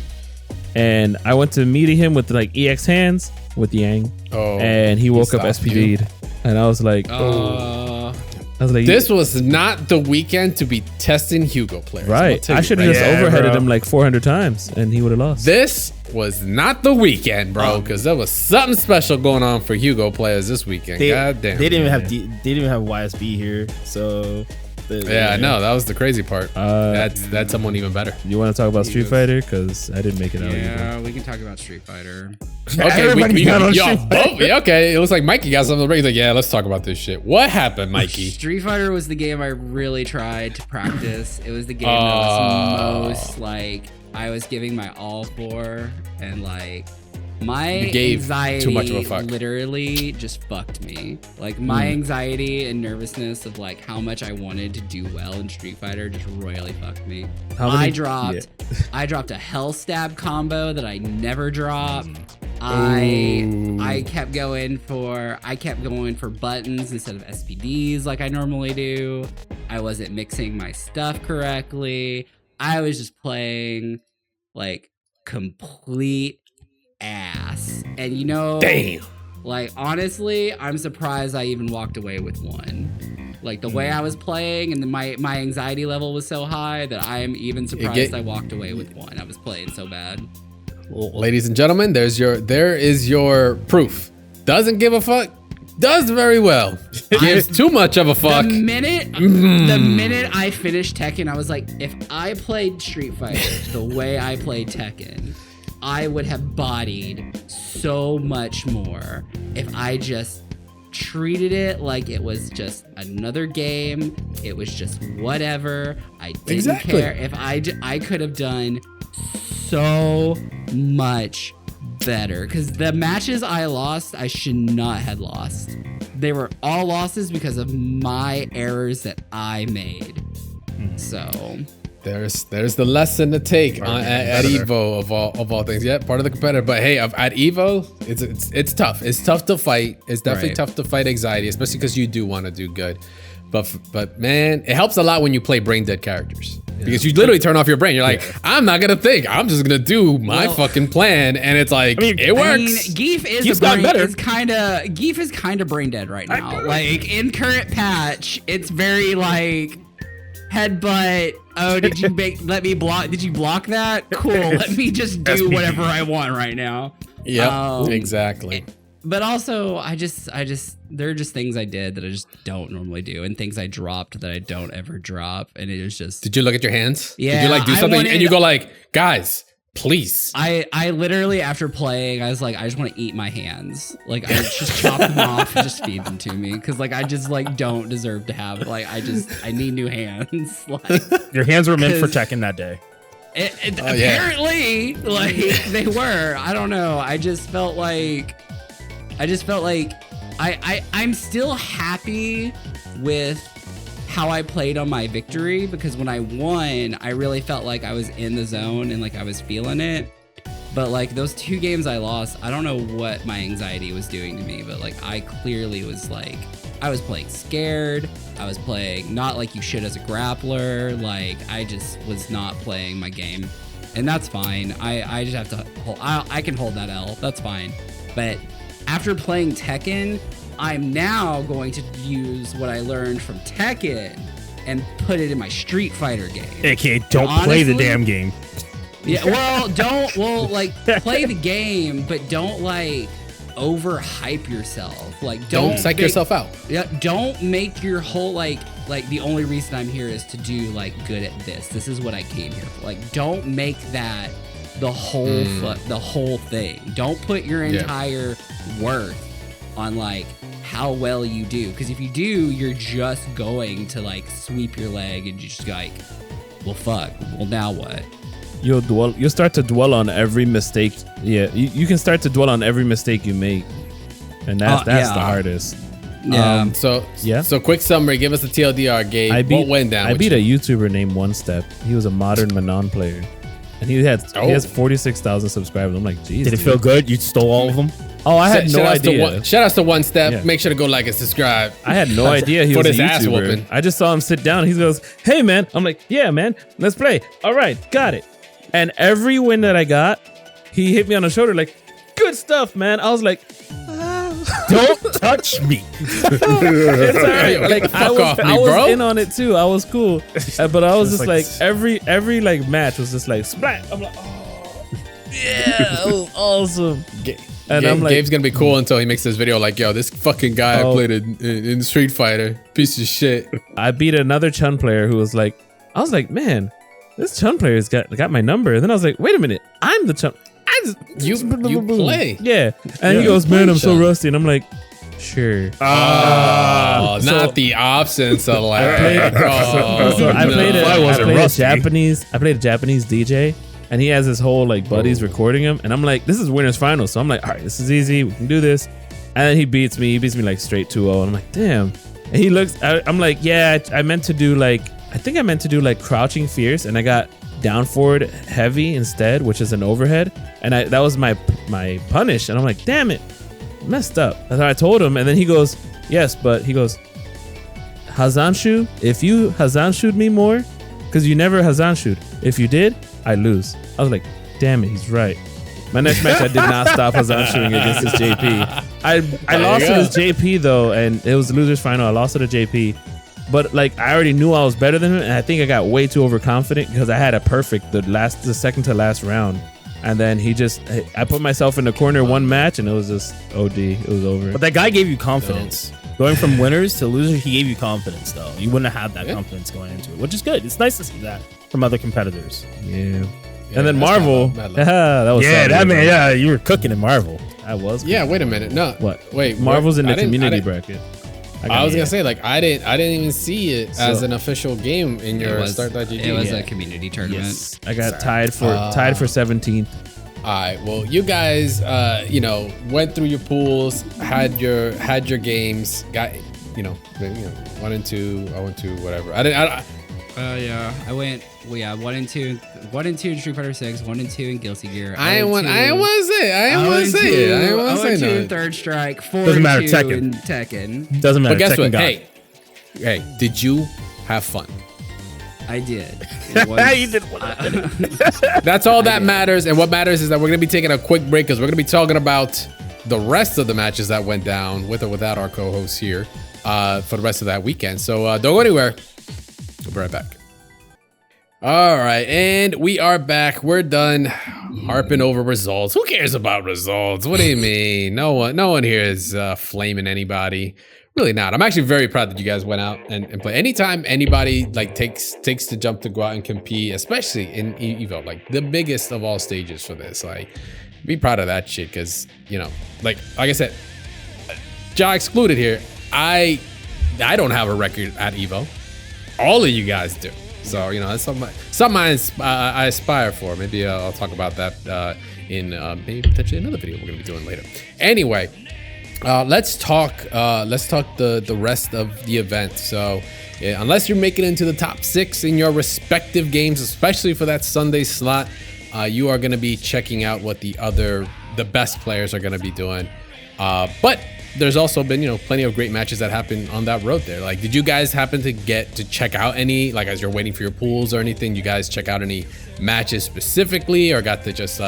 and I went to meaty him with like EX hands with Yang, and he woke up stopped you. SPD'd, and I was like, I was like, This was not the weekend to be testing Hugo players. right. I should have just overheaded him like 400 times, and he would have lost. This was not the weekend, bro, because there was something special going on for Hugo players this weekend. God damn. They didn't even have they didn't even have YSB here, so. Yeah, no, that was the crazy part. That's someone even better. You want to talk about Street Fighter? Because I didn't make it out. Yeah, we can talk about Street Fighter. Okay, Everybody got on Street both. Yeah, okay, it looks like Mikey got something to bring. He's like, yeah, let's talk about this shit. What happened, Mikey? Street Fighter was the game I really tried to practice. It was the game that was most like I was giving my all for, and like my You gave anxiety too much of a fuck. literally just fucked me. Like my anxiety and nervousness of like how much I wanted to do well in Street Fighter just royally fucked me. I dropped a hell stab combo that I never dropped. I kept going for buttons instead of SPDs like I normally do. I wasn't mixing my stuff correctly. I was just playing like complete ass. And you know, Damn. like honestly, I'm surprised I even walked away with one. Like the way I was playing and my anxiety level was so high that I am even surprised I walked away with one. I was playing so bad. Well, ladies and gentlemen, there is your proof. Doesn't give a fuck. Does very well. Gives too much of a fuck. The minute I finished Tekken, I was like, if I played Street Fighter the way I played Tekken, I would have bodied so much more if I just treated it like it was just another game. It was just whatever. I didn't care. If I could have done so much better, because the matches I lost, I should not have lost. They were all losses because of my errors that I made. So there's the lesson to take at Evo of all things. Yeah, part of the competitor. But hey, at Evo, it's tough. It's tough to fight. It's definitely tough to fight anxiety, especially because you do want to do good. But man, it helps a lot when you play brain dead characters. Because you literally turn off your brain. You're like, I'm not gonna think. I'm just gonna do my fucking plan, and it's like it works. I mean, Geef is kind of brain dead right now. Like in current patch, it's very like headbutt. Oh, did you let me block? Did you block that? Cool. Let me just do whatever I want right now. Yep, exactly. But also, there are just things I did that I just don't normally do, and things I dropped that I don't ever drop, and it was just. Did you look at your hands? Yeah. Did you like do something and you go like, guys, please? I literally after playing, I was like, I just want to eat my hands. Like I just chop them off and just feed them to me, because like I just like don't deserve to have I need new hands. Like your hands were meant for Tekken that day. Apparently, like they were. I don't know. I just felt like I'm still happy with how I played on my victory, because when I won, I really felt like I was in the zone and like I was feeling it. But like those 2 games I lost, I don't know what my anxiety was doing to me, but like I clearly was like, I was playing scared. I was playing not like you should as a grappler. Like I just was not playing my game, and that's fine. I just have to hold, I can hold that L. That's fine. But after playing Tekken, I'm now going to use what I learned from Tekken and put it in my Street Fighter game. AKA, don't play the damn game. Yeah, well, like play the game, but don't like overhype yourself. Like don't psych yourself out. Yeah, don't make your whole like like the only reason I'm here is to do like good at this. This is what I came here for. Like, don't make that the whole thing. Don't put your entire worth on like how well you do, because if you do, you're just going to like sweep your leg and just like, well, fuck. Well, now what? You'll start to dwell on every mistake. Yeah, you can start to dwell on every mistake you make, and that's the hardest. Yeah. So quick summary. Give us the TLDR, Gabe. What went down? I beat a YouTuber named One Step. He was a modern Manon player, and he has 46,000 subscribers. I'm like, geez. Did it feel good? You stole all of them? Oh, I had no idea. Shout out to One Step. Yeah. Make sure to go like and subscribe. I had no idea he was a YouTuber. I just saw him sit down. He goes, "Hey man," I'm like, "Yeah man, let's play." All right, got it. And every win that I got, he hit me on the shoulder like, "Good stuff, man." I was like, "Don't touch me." It's all right. Like I was in on it too. I was cool, but I was just like every like match was just like splat. I'm like, oh yeah, that was awesome. And I'm like, Gabe's gonna be cool until he makes this video like, yo, this fucking guy I played in Street Fighter, piece of shit. I beat another Chun player who was like, I was like, man, this Chun player's got my number. And then I was like, wait a minute, I'm the Chun. You play. Yeah. And he goes, man, I'm so rusty. And I'm like, sure. Oh, not the absence of like. I played a Japanese DJ. And he has his whole like buddies recording him, and I'm like, this is winners final, so I'm like, all right, this is easy, we can do this. And then he beats me like straight 2-0, and I'm like, damn. And he looks, I'm like, yeah, I meant to do like crouching fierce, and I got down forward heavy instead, which is an overhead, and that was my punish, and I'm like, damn it, messed up. That's how I told him, and then he goes, yes, but he goes, Hazanshu, if you Hazanshu'd me more, because you never Hazanshu'd. If you did, I lose. I was like, damn it, he's right. My next match, I did not stop Hazanshu'ing against his JP. I lost to his JP though, and it was the losers final. I lost to the JP, but like I already knew I was better than him, and I think I got way too overconfident because I had a perfect the second to last round, and then I put myself in the corner one match, and it was just OD. It was over. But that guy gave you confidence. Going from winners to losers, he gave you confidence, though. You wouldn't have had that confidence going into it, which is good. It's nice to see that from other competitors. Yeah. And then Marvel. That was you were cooking in Marvel. I was. Yeah, wait a minute. No. What? Wait, Marvel's in the community bracket. I was gonna say, like, I didn't even see it as an official game in your Start.gg. It was a community tournament. Yes. I got tied for 17th. All right. Well, you guys, went through your pools, had your games, got, 1 and 2. I went to whatever. I went 1 and 2 in Street Fighter 6, 1 and 2 in Guilty Gear. I didn't want to say it. I went 2 in Third Strike, 4 and 2 in Tekken. Doesn't matter. But guess Tekken what? Hey, did you have fun? I did. You did. That's all that matters. And what matters is that we're going to be taking a quick break because we're going to be talking about the rest of the matches that went down with or without our co-hosts here for the rest of that weekend. So don't go anywhere. We'll be right back. All right. And we are back. We're done harping over results. Who cares about results? What do you mean? No one here is flaming anybody. Really not. I'm actually very proud that you guys went out and play. Anytime anybody like takes the jump to go out and compete, especially in Evo, like the biggest of all stages for this, like be proud of that shit. Cause like I said, Ja excluded here. I don't have a record at Evo. All of you guys do. So that's something I aspire for. Maybe I'll talk about that in maybe potentially another video we're gonna be doing later. Anyway. Let's talk the rest of the event. So unless you're making it into the top 6 in your respective games, especially for that Sunday slot, you are going to be checking out what the best players are going to be doing. But there's also been, plenty of great matches that happened on that road there. Like, did you guys happen to get to check out any, like as you're waiting for your pools or anything, you guys check out any matches specifically, or got to just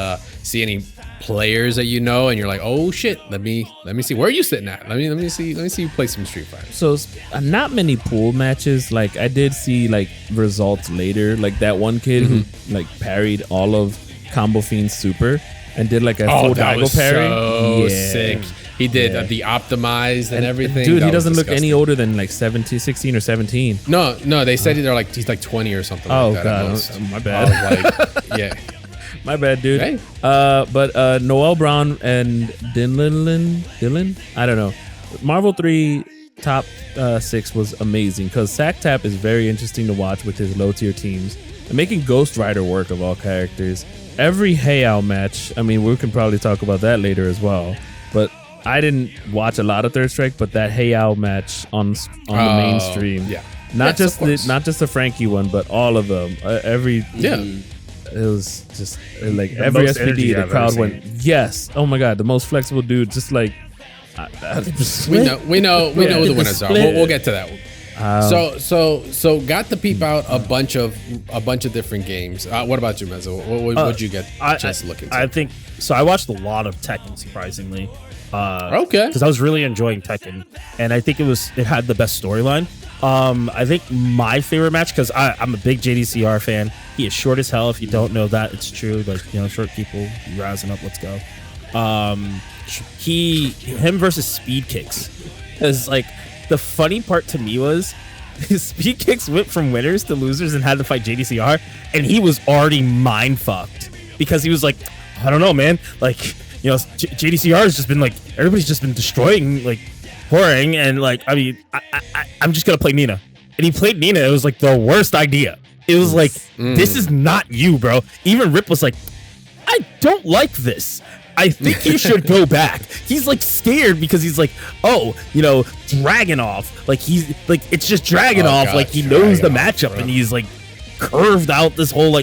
see any players that and you're like, oh shit, let me see, where are you sitting at? Let me see you play some Street Fighter. So not many pool matches. Like I did see like results later, like that one kid who like parried all of Combo Fiend's super and did like a full Daigo parry. So sick. He did the optimized and everything. Dude, he doesn't look any older than like 16 or 17. No, they said he's like 20 or something. Oh like that God, my bad. I was like, yeah. My bad, dude. Hey. But Noel Brown and Dylan, I don't know. Marvel 3 top 6 was amazing because Sack Tap is very interesting to watch with his low tier teams and making Ghost Rider work of all characters. Every Hayao match, I mean, we can probably talk about that later as well. But I didn't watch a lot of Third Strike, but that Hayao match on the mainstream, not just the Frankie one, but all of them. It was just like every SPD, the crowd went, yes. Oh my God, the most flexible dude. Just like we know who the winners are. We'll get to that one. So got to peep out a bunch of different games. What about you, Mezzo? What'd you get a chance to look into? I think so. I watched a lot of Tekken, surprisingly. Okay. Because I was really enjoying Tekken, and I think it had the best storyline. I think my favorite match, because I'm a big JDCR fan. He is short as hell. If you don't know that, it's true. Like, short people rising up. Let's go. Him versus Speed Kicks. Because like the funny part to me was his Speed Kicks went from winners to losers and had to fight JDCR, and he was already mind fucked because he was like, I don't know, man. Like, JDCR has just been like, everybody's just been destroying, like, whoring, and like, I mean, I'm just gonna play Nina. And he played Nina. It was like the worst idea. It was like, this is not you, bro. Even Rip was like, I don't like this. I think you should go back. He's like scared because he's like, Dragunov. Like it's just Dragunov. Like he knows the matchup, bro. And he's like curved out this whole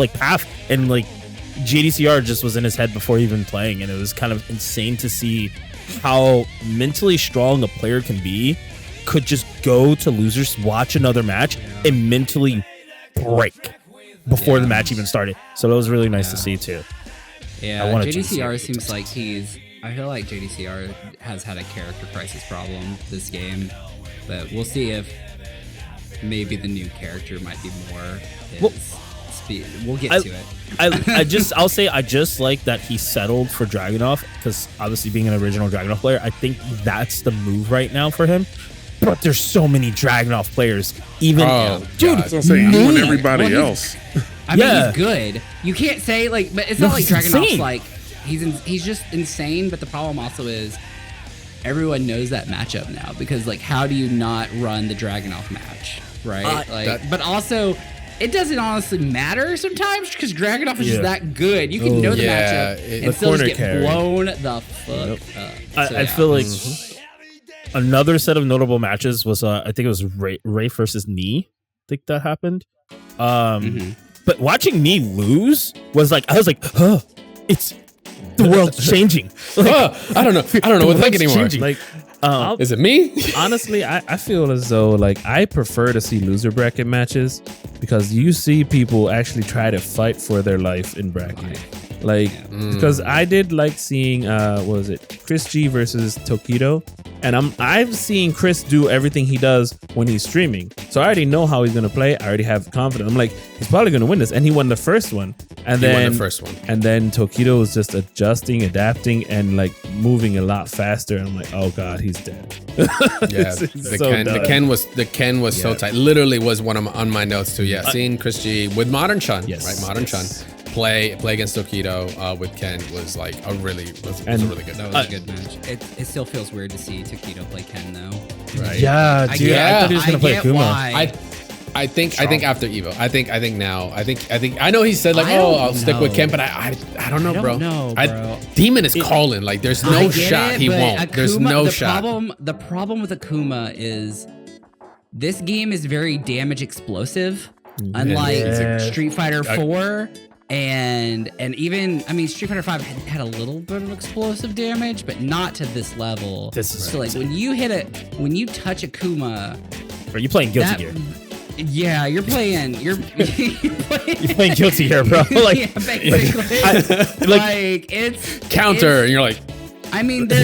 path, and like JDCR just was in his head before even playing, and it was kind of insane to see how mentally strong a player can be. Could just go to losers, watch another match, and mentally break before the match even started. So that was really nice to see too. Yeah, JDCR seems like I feel like JDCR has had a character crisis problem this game, but we'll see if maybe the new character might be more speed. We'll get to it. I'll say I just like that he settled for Dragunov, because obviously being an original Dragunov player, I think that's the move right now for him. But there's so many Dragunov players. Even dude, I was gonna say even everybody else. I mean, he's good. You can't say like, but it's not like Dragunov's like he's just insane. But the problem also is everyone knows that matchup now, because like, how do you not run the Dragunov match, right? But also, it doesn't honestly matter sometimes, because Dragunov is just that good. You can know the matchup and still just get blown the fuck up. I feel like another set of notable matches was I think it was Ray versus Knee. I think that happened. But watching me lose was like, I was like, it's the world's changing. Like, I don't know what to think anymore. Changing. Like, is it me? Honestly, I feel as though like I prefer to see loser bracket matches, because you see people actually try to fight for their life in bracket. Like, because I did like seeing what was it, Chris G versus Tokido, and I've seen Chris do everything he does when he's streaming, so I already know how he's gonna play. I already have confidence. I'm like, he's probably gonna win this, and he won the first one, and then Tokido was just adjusting, adapting, and like moving a lot faster. And I'm like, oh god, he's dead. Yeah, the Ken was so tight. Literally was one on my notes too. Yeah, seeing Chris G with Modern Chun, right? Modern Chun. Play against Tokido with Ken was like a really good. That was a good match. It still feels weird to see Tokido play Ken though. Right? Yeah, dude. I thought he was gonna play Kuma. I think after Evo. I think now. I think I know he said like, I'll stick with Ken, but I don't know, bro. Demon is calling. Like, there's no shot he won't. Akuma, there's no shot. The problem with Akuma is this game is very damage explosive, unlike Street Fighter 4. And even, I mean, Street Fighter 5 had a little bit of explosive damage, but not to this level. So like when you touch Akuma, are you playing Guilty Gear? Yeah, you're playing Guilty Gear, bro. Like, yeah, basically. Like it's counter, and you're like, I mean, there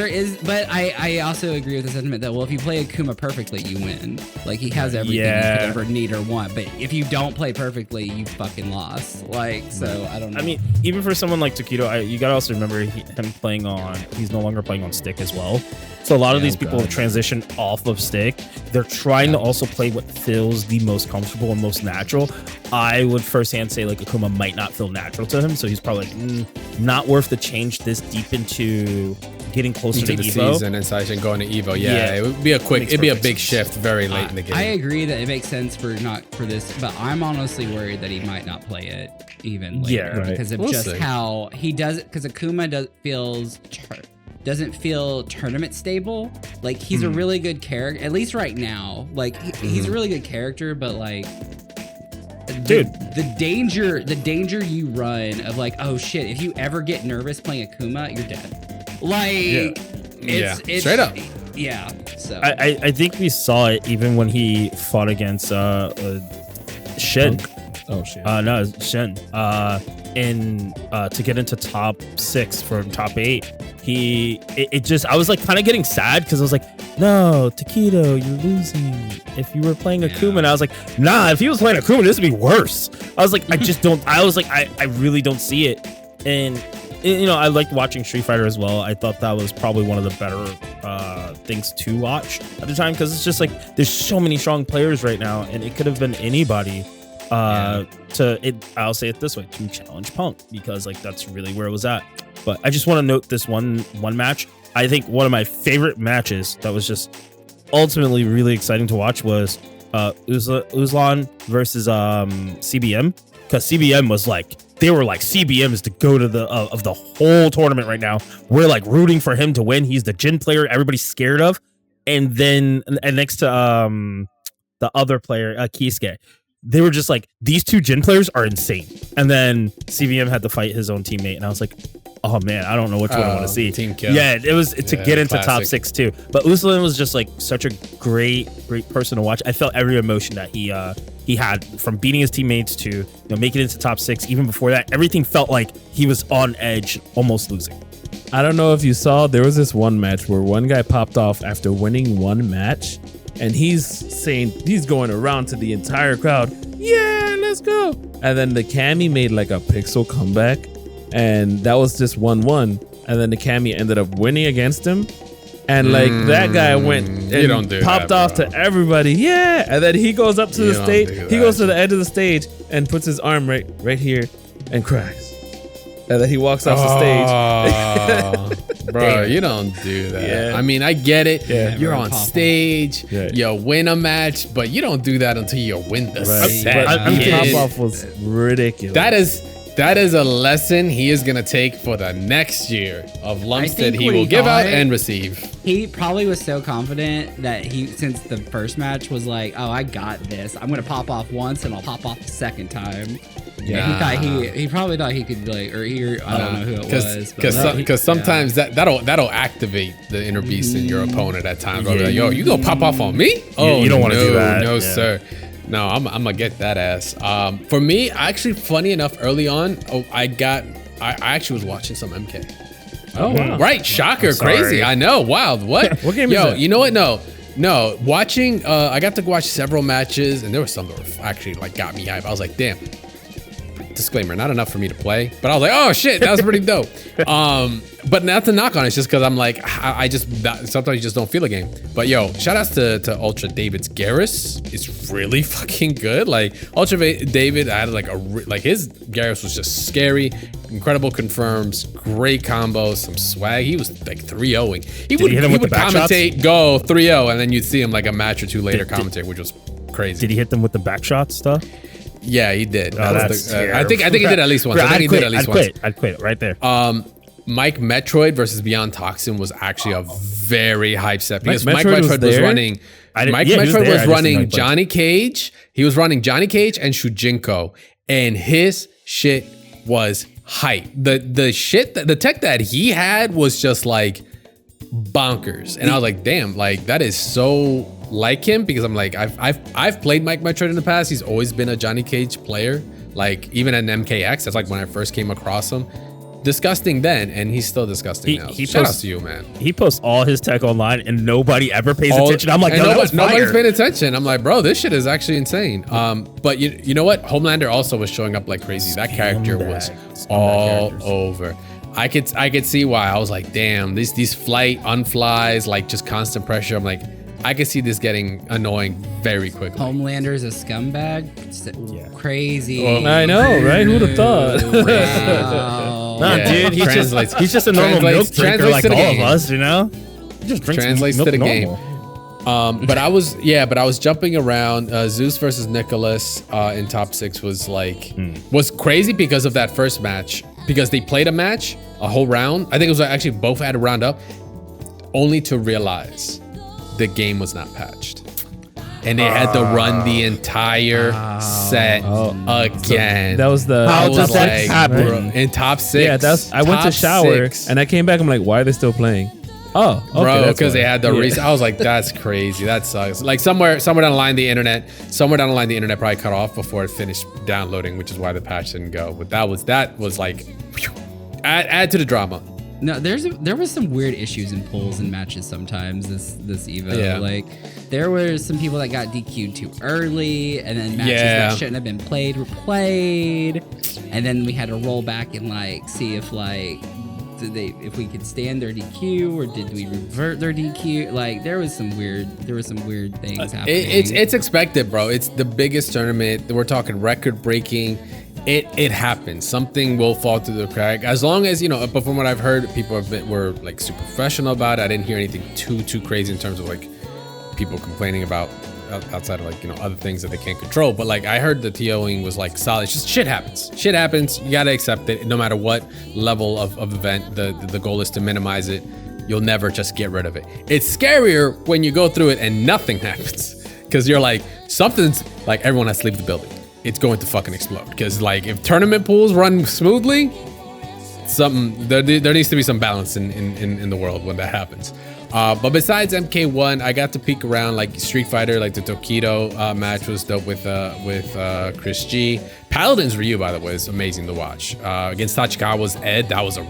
is, but I also agree with the sentiment that, well, if you play Akuma perfectly, you win. Like, he has everything you could ever need or want. But if you don't play perfectly, you fucking lost. Like, so I don't know. I mean, even for someone like Taquito, you gotta also remember him playing on. He's no longer playing on stick as well. So a lot of these people have transitioned off of stick. They're trying to also play what feels the most comfortable and most natural. I would firsthand say like Akuma might not feel natural to him, so he's probably like, not worth the change this deep into getting closer to the Evo season and such and going to Evo. Yeah, it would be it'd be a big shift very late in the game. I agree that it makes sense for this, but I'm honestly worried that he might not play it even later because of how he does it. Because Akuma doesn't feel tournament stable. Like, he's a really good character, at least right now. Like, he's a really good character, but like, the danger you run of like, oh shit, if you ever get nervous playing Akuma, you're dead. Like, it's straight up. Yeah. So I think we saw it even when he fought against Shen. Oh shit. No, Shen. To get into top 6 from top 8. I was like kind of getting sad because I was like, no, Taquito, you're losing. If you were playing Akuma, and I was like, nah, if he was playing Akuma, this would be worse. I was like, I really don't see it. And you know, I liked watching Street Fighter as well. I thought that was probably one of the better things to watch at the time because it's just like there's so many strong players right now, and it could have been anybody. I'll say it this way, to challenge Punk, because like that's really where it was at. But I just want to note this one match. I think one of my favorite matches that was just ultimately really exciting to watch was Uzlan versus CBM, because CBM was like, they were like, CBM is the goat of the whole tournament right now. We're like rooting for him to win. He's the Jin player everybody's scared of. And then next to the other player, Kisuke, they were just like, these two Jin players are insane. And then CBM had to fight his own teammate, and I was like, oh man, I don't know which one I want to see. Team kill. Yeah, it was to get into top 6 too. But Uzlan was just like such a great person to watch. I felt every emotion that he had, from beating his teammates to making it into top 6. Even before that, everything felt like he was on edge, almost losing. I don't know if you saw, there was this one match where one guy popped off after winning one match, and he's saying, he's going around to the entire crowd, yeah, let's go. And then the Cammy made like a pixel comeback, and that was just 1-1. And then the Cammy ended up winning against him. And like that guy went and popped off to everybody. Yeah. And then he goes up to the stage. He goes to the edge of the stage and puts his arm right here and cries. And then he walks off the stage. Bro, you don't do that. Yeah. I mean, I get it. Yeah. You're on stage. Yeah. You win a match, but you don't do that until you win the set. The pop-off was ridiculous. That is a lesson he is going to take for the next year of lumps that he will give out and receive. He probably was so confident that since the first match was like, oh, I got this. I'm going to pop off once and I'll pop off the second time. Yeah, he probably thought he could I don't know who it was. Because sometimes that'll activate the inner beast in your opponent at times. Yeah, like, yo, you gonna pop off on me? Oh, you don't want to do that. No, sir. No, I'm gonna get that ass. For me, actually, funny enough, early on, I actually was watching some MK. Oh, wow. Right, shocker, crazy. I know, wild. What? What game is that? You know what? No. Watching. I got to watch several matches, and there was some that were actually like got me hype. I was like, damn. Disclaimer, not enough for me to play, but I was like, oh shit, that was pretty dope. But not to knock on it, it's just because I'm like, sometimes you just don't feel a game. But yo, shout outs to Ultra David's Garrus. It's really fucking good. Like Ultra David, I had his Garrus was just scary, incredible confirms, great combos, some swag. He was like 3-0ing. He would commentate, go 3-0, and then you'd see him like a match or two later commentate, which was crazy. Did he hit them with the back shot stuff? Yeah, he did. I think he did at least once. I'd quit right there. Mike Metroid versus Beyond Toxin was actually a very hype set because Mike Metroid was running. Mike Metroid was running Johnny Cage. He was running Johnny Cage and Shujinko, and his shit was hype. The tech that he had was just like bonkers, and I was like, damn, like that is so like him, because I'm like, I've played Mike Metroid in the past. He's always been a Johnny Cage player, like even at MKX. That's like when I first came across him. disgusting then, and he's still disgusting now. Shout out to you, man. He posts all his tech online, and nobody ever pays attention. I'm like, nobody's paying attention. I'm like, bro, this shit is actually insane. But you know what? Homelander also was showing up like crazy. That character was all over. I could see why. I was like, damn, these flight unflies, like just constant pressure. I'm like, I could see this getting annoying very quickly. Homelander's a scumbag. Crazy. Well, I know, right? Who'd have thought? Wow. Nah, dude, he's just a normal milk drinker like all of us, you know? He just drinks translates milk to the normal. game. But I was jumping around. Zeus versus Nicholas in top 6 was crazy because of that first match. Because they played a whole round. I think it was actually both had a round up, only to realize the game was not patched. And they had to run the entire set again. So that was the how does that happen in top 6. Yeah, I went to shower and I came back. I'm like, why are they still playing? Oh, okay, bro, because they had the reason. I was like, that's crazy. That sucks. Like somewhere down the line, the internet probably cut off before it finished downloading, which is why the patch didn't go. But that was like, add to the drama. No, there was some weird issues in polls and matches sometimes this Evo. Yeah. Like there were some people that got DQ'd too early, and then matches that shouldn't have been played were played, and then we had to roll back and like see if like if we could stand their DQ or did we revert their DQ? Like there was some weird things happening. It's expected, bro. It's the biggest tournament. We're talking record breaking. It happens. Something will fall through the crack. As long as, but from what I've heard, people were like super professional about it. I didn't hear anything too crazy in terms of like people complaining about outside of like, other things that they can't control. But like I heard the TOing was like solid. It's just shit happens. Shit happens. You got to accept it. No matter what level of event, the goal is to minimize it. You'll never just get rid of it. It's scarier when you go through it and nothing happens. Because you're like, something's like everyone has to leave the building. It's going to fucking explode. Because like if tournament pools run smoothly, there needs to be some balance in the world when that happens. But besides MK1, I got to peek around like Street Fighter, like the Tokido match was dope with Chris G. Paladin's Ryu, by the way, is amazing to watch. Against Tachikawa's Ed, that was a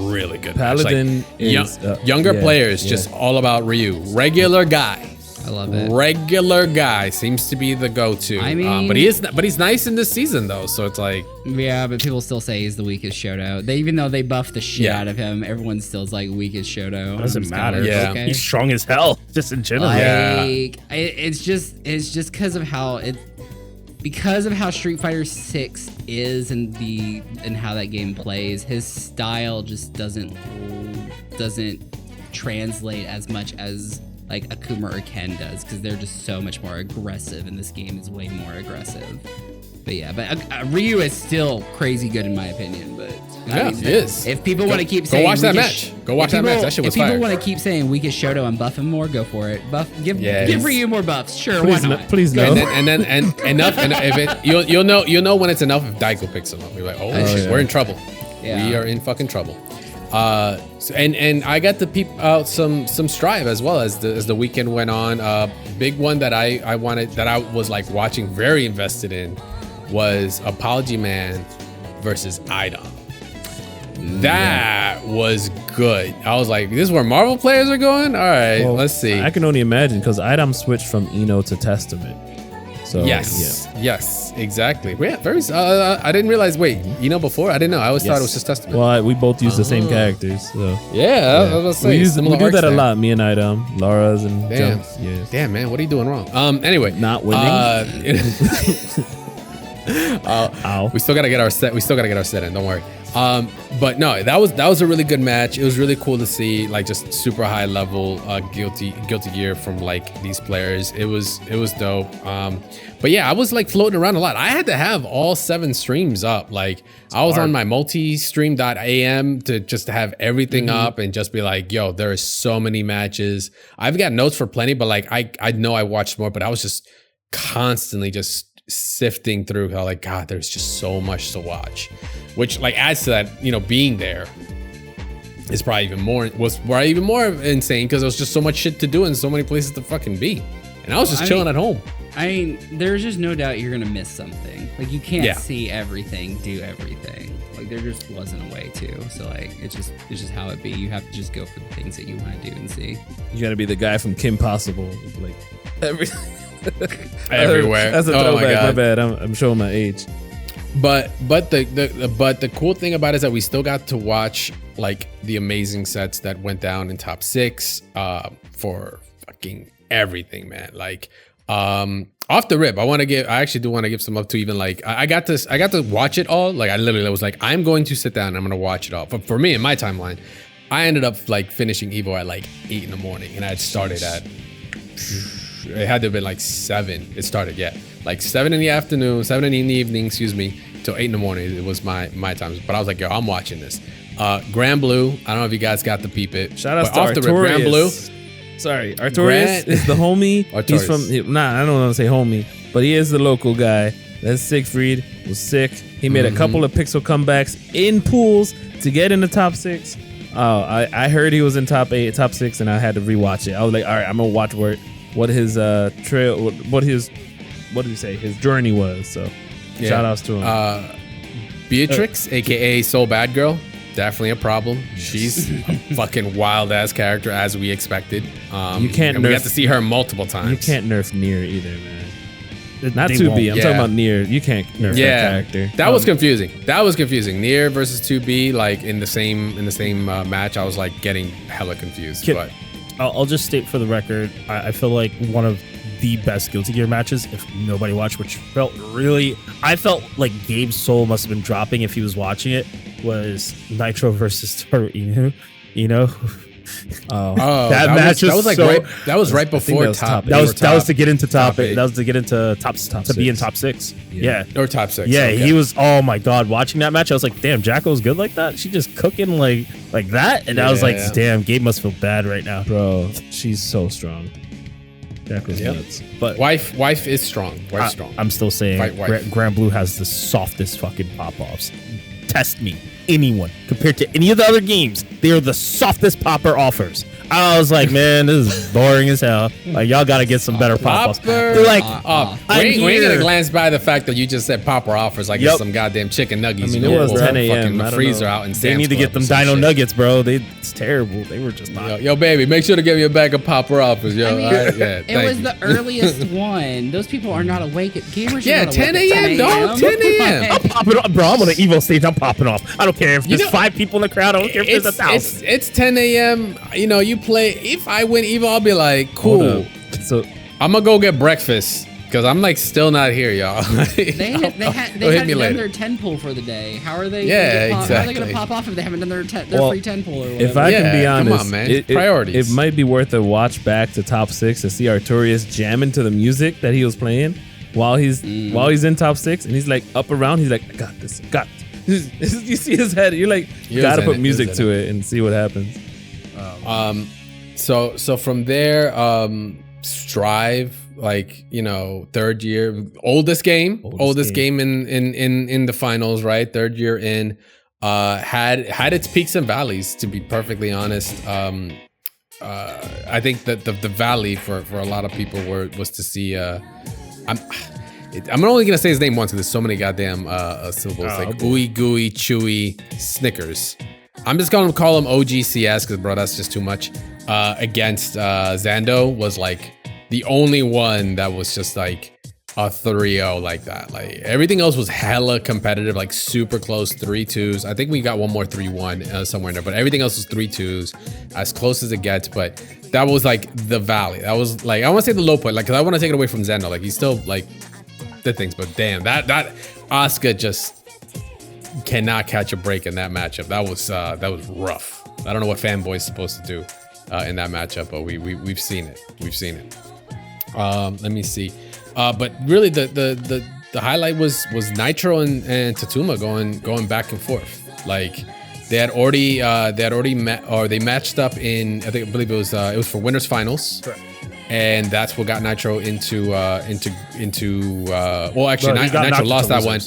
really good Paladin match. Like, younger players, just all about Ryu. Regular guy. I love it. Regular guy seems to be the go-to. I mean, but he's nice in this season though, so it's like yeah. But people still say he's the weakest Shoto. Even though they buffed the shit out of him, everyone still's like weakest Shoto. Doesn't matter. Yeah, okay. He's strong as hell, just in general. Like, it's just because of how Street Fighter 6 is and how that game plays. His style just doesn't translate as much as like Akuma or Ken does, because they're just so much more aggressive, and this game is way more aggressive. But yeah, Ryu is still crazy good in my opinion. But yeah, he is. If people want to keep saying go watch that match, that shit was fire. If people want to keep saying weakest Shoto and buff him more, go for it. Give Ryu more buffs. Sure, please, why not? Please no. And then enough. And if you'll know when it's enough if Daiko picks him up. You're like, shit, we're in trouble. Yeah. We are in fucking trouble. And I got to peep out some Strive as well as the weekend went on. Big one that I was like watching, very invested in, was Apology Man versus Idom. That was good. I was like, this is where Marvel players are going? All right, let's see. I can only imagine because Idom switched from Eno to Testament. So yes, exactly. Yeah, very. I didn't realize. Wait, before? I didn't know. I always thought it was just Testament. Well, we both use the same characters. So yeah. I was gonna say, we do that a lot. Me and Idom, Laura's and Jumps. Yes. Damn, man, what are you doing wrong? Anyway, not winning. We still gotta get our set. In. Don't worry. But no, that was a really good match. It was really cool to see like just super high level Guilty Gear from like these players. It was dope. But yeah, I was like floating around a lot. I had to have all 7 streams up. Like I was on my multi-stream.am to just have everything up and just be like, yo, there are so many matches. I've got notes for plenty, but like I know I watched more, but I was just constantly just sifting through how like, God, there's just so much to watch, which like adds to that, being there is probably even more insane because there was just so much shit to do and so many places to fucking be. And I was just chilling at home. I mean, there's just no doubt you're going to miss something. Like you can't see everything, do everything. Like there just wasn't a way to. So like it's just how it be. You have to just go for the things that you want to do and see. You got to be the guy from Kim Possible, like everything. Everywhere. That's a throwback. My bad. I'm showing my age. But the cool thing about it is that we still got to watch like the amazing sets that went down in top 6 for fucking everything, man. Like off the rip, I actually do want to give some love to even like I got to watch it all. Like I literally was like, I'm going to sit down and I'm gonna watch it all. But for me in my timeline, I ended up like finishing Evo at like 8 in the morning, and I had started at it had to have been like 7. It started, like 7 in the afternoon, 7 in the evening, till 8 in the morning. It was my time. But I was like, yo, I'm watching this. Grand Blue. I don't know if you guys got to peep it. Shout out to Artorias. Grand Blue. Sorry, Artorias is the homie. He's from, I don't want to say homie, but he is the local guy. That Siegfried was sick. He made a couple of pixel comebacks in pools to get in the top 6. I heard he was in top 8, top 6, and I had to rewatch it. I was like, all right, I'm gonna watch what his trail, what did he say? His journey was. So shout outs to him. Beatrix, aka Soul Bad Girl. Definitely a problem. She's a fucking wild ass character as we expected. You can't. We got to see her multiple times. You can't nerf Nier either, man. Not 2B. I'm talking about Nier. You can't nerf that character. That was confusing. Nier versus 2B, like in the same match. I was like getting hella confused. But I'll just state for the record, I feel like one of the best Guilty Gear matches, if nobody watched, which I felt like Gabe's soul must have been dropping if he was watching it, was Nitro versus Toru Inu. That match was right before top. That was to get into top 8. That was to get into top to be in top 6. Yeah. Or top 6. Yeah, okay. He was, oh my God, watching that match, I was like, damn, Jacko's good like that? She just cooking like that? And I was like, damn, Gabe must feel bad right now. Bro, she's so strong. Jacko's nuts. But wife is strong. Wife's strong. I'm still saying Grand Blue has the softest fucking pop-offs. Test me. Anyone compared to any of the other games, they are the softest popper offers. I was like, man, this is boring as hell. Like, y'all got to get some better pop-offs. They're like, we ain't gonna glance by the fact that you just said popper offers like it's some goddamn chicken nuggets. I mean, it was 10 a.m. The freezer out in Sam's They need to get them Dino Nuggets, bro. It's terrible. They were just not. Yo, baby, make sure to give me a bag of popper offers, yo. I mean, it was the earliest one. Those people are not awake. Gamers are not 10 a.m., dog. 10 a.m. I'm popping off, bro. I'm on the Evo stage. I'm popping off. I don't care if there's 5 people in the crowd. I don't care if there's 1,000. It's 10 a.m. You know, you play. If I win Evo, I'll be like, cool. So I'm gonna go get breakfast because I'm like still not here, y'all. they hadn't done their 10 pull for the day. How are they? How are they gonna pop off if they haven't done their free 10 pull or whatever? If I can be honest, come on, man. Priorities. It might be worth a watch back to top 6 to see Artorias jamming to the music that he was playing while he's in top 6, and he's like up around. He's like, I got this. You see his head. You're like, gotta put music to it and see what happens. So from there, Strive, like, you know, third year, oldest game in the finals, right? Third year in, had its peaks and valleys, to be perfectly honest. I think that the valley for a lot of people was to see. I'm only gonna say his name once because there's so many goddamn syllables, like ooey gooey chewy Snickers. I'm just gonna call him OGCS because, bro, that's just too much. Against Zando was like the only one that was just like a 3-0 like that. Like everything else was hella competitive, like super close 3-2s. I think we got one more 3-1 somewhere in there, but everything else was 3-2s, as close as it gets. But that was like the valley. That was like, I want to say the low point, like, because I want to take it away from Zando. Like he's still like the things, but damn, that Asuka just cannot catch a break in that matchup. That was rough. I don't know what fanboy's supposed to do in that matchup, but we've seen it. Let me see. But really, the highlight was Nitro and Tatuma going back and forth. Like they had already they matched up in, I believe it was for winners finals. Correct. And that's what got Nitro into well, actually, Nitro lost that one.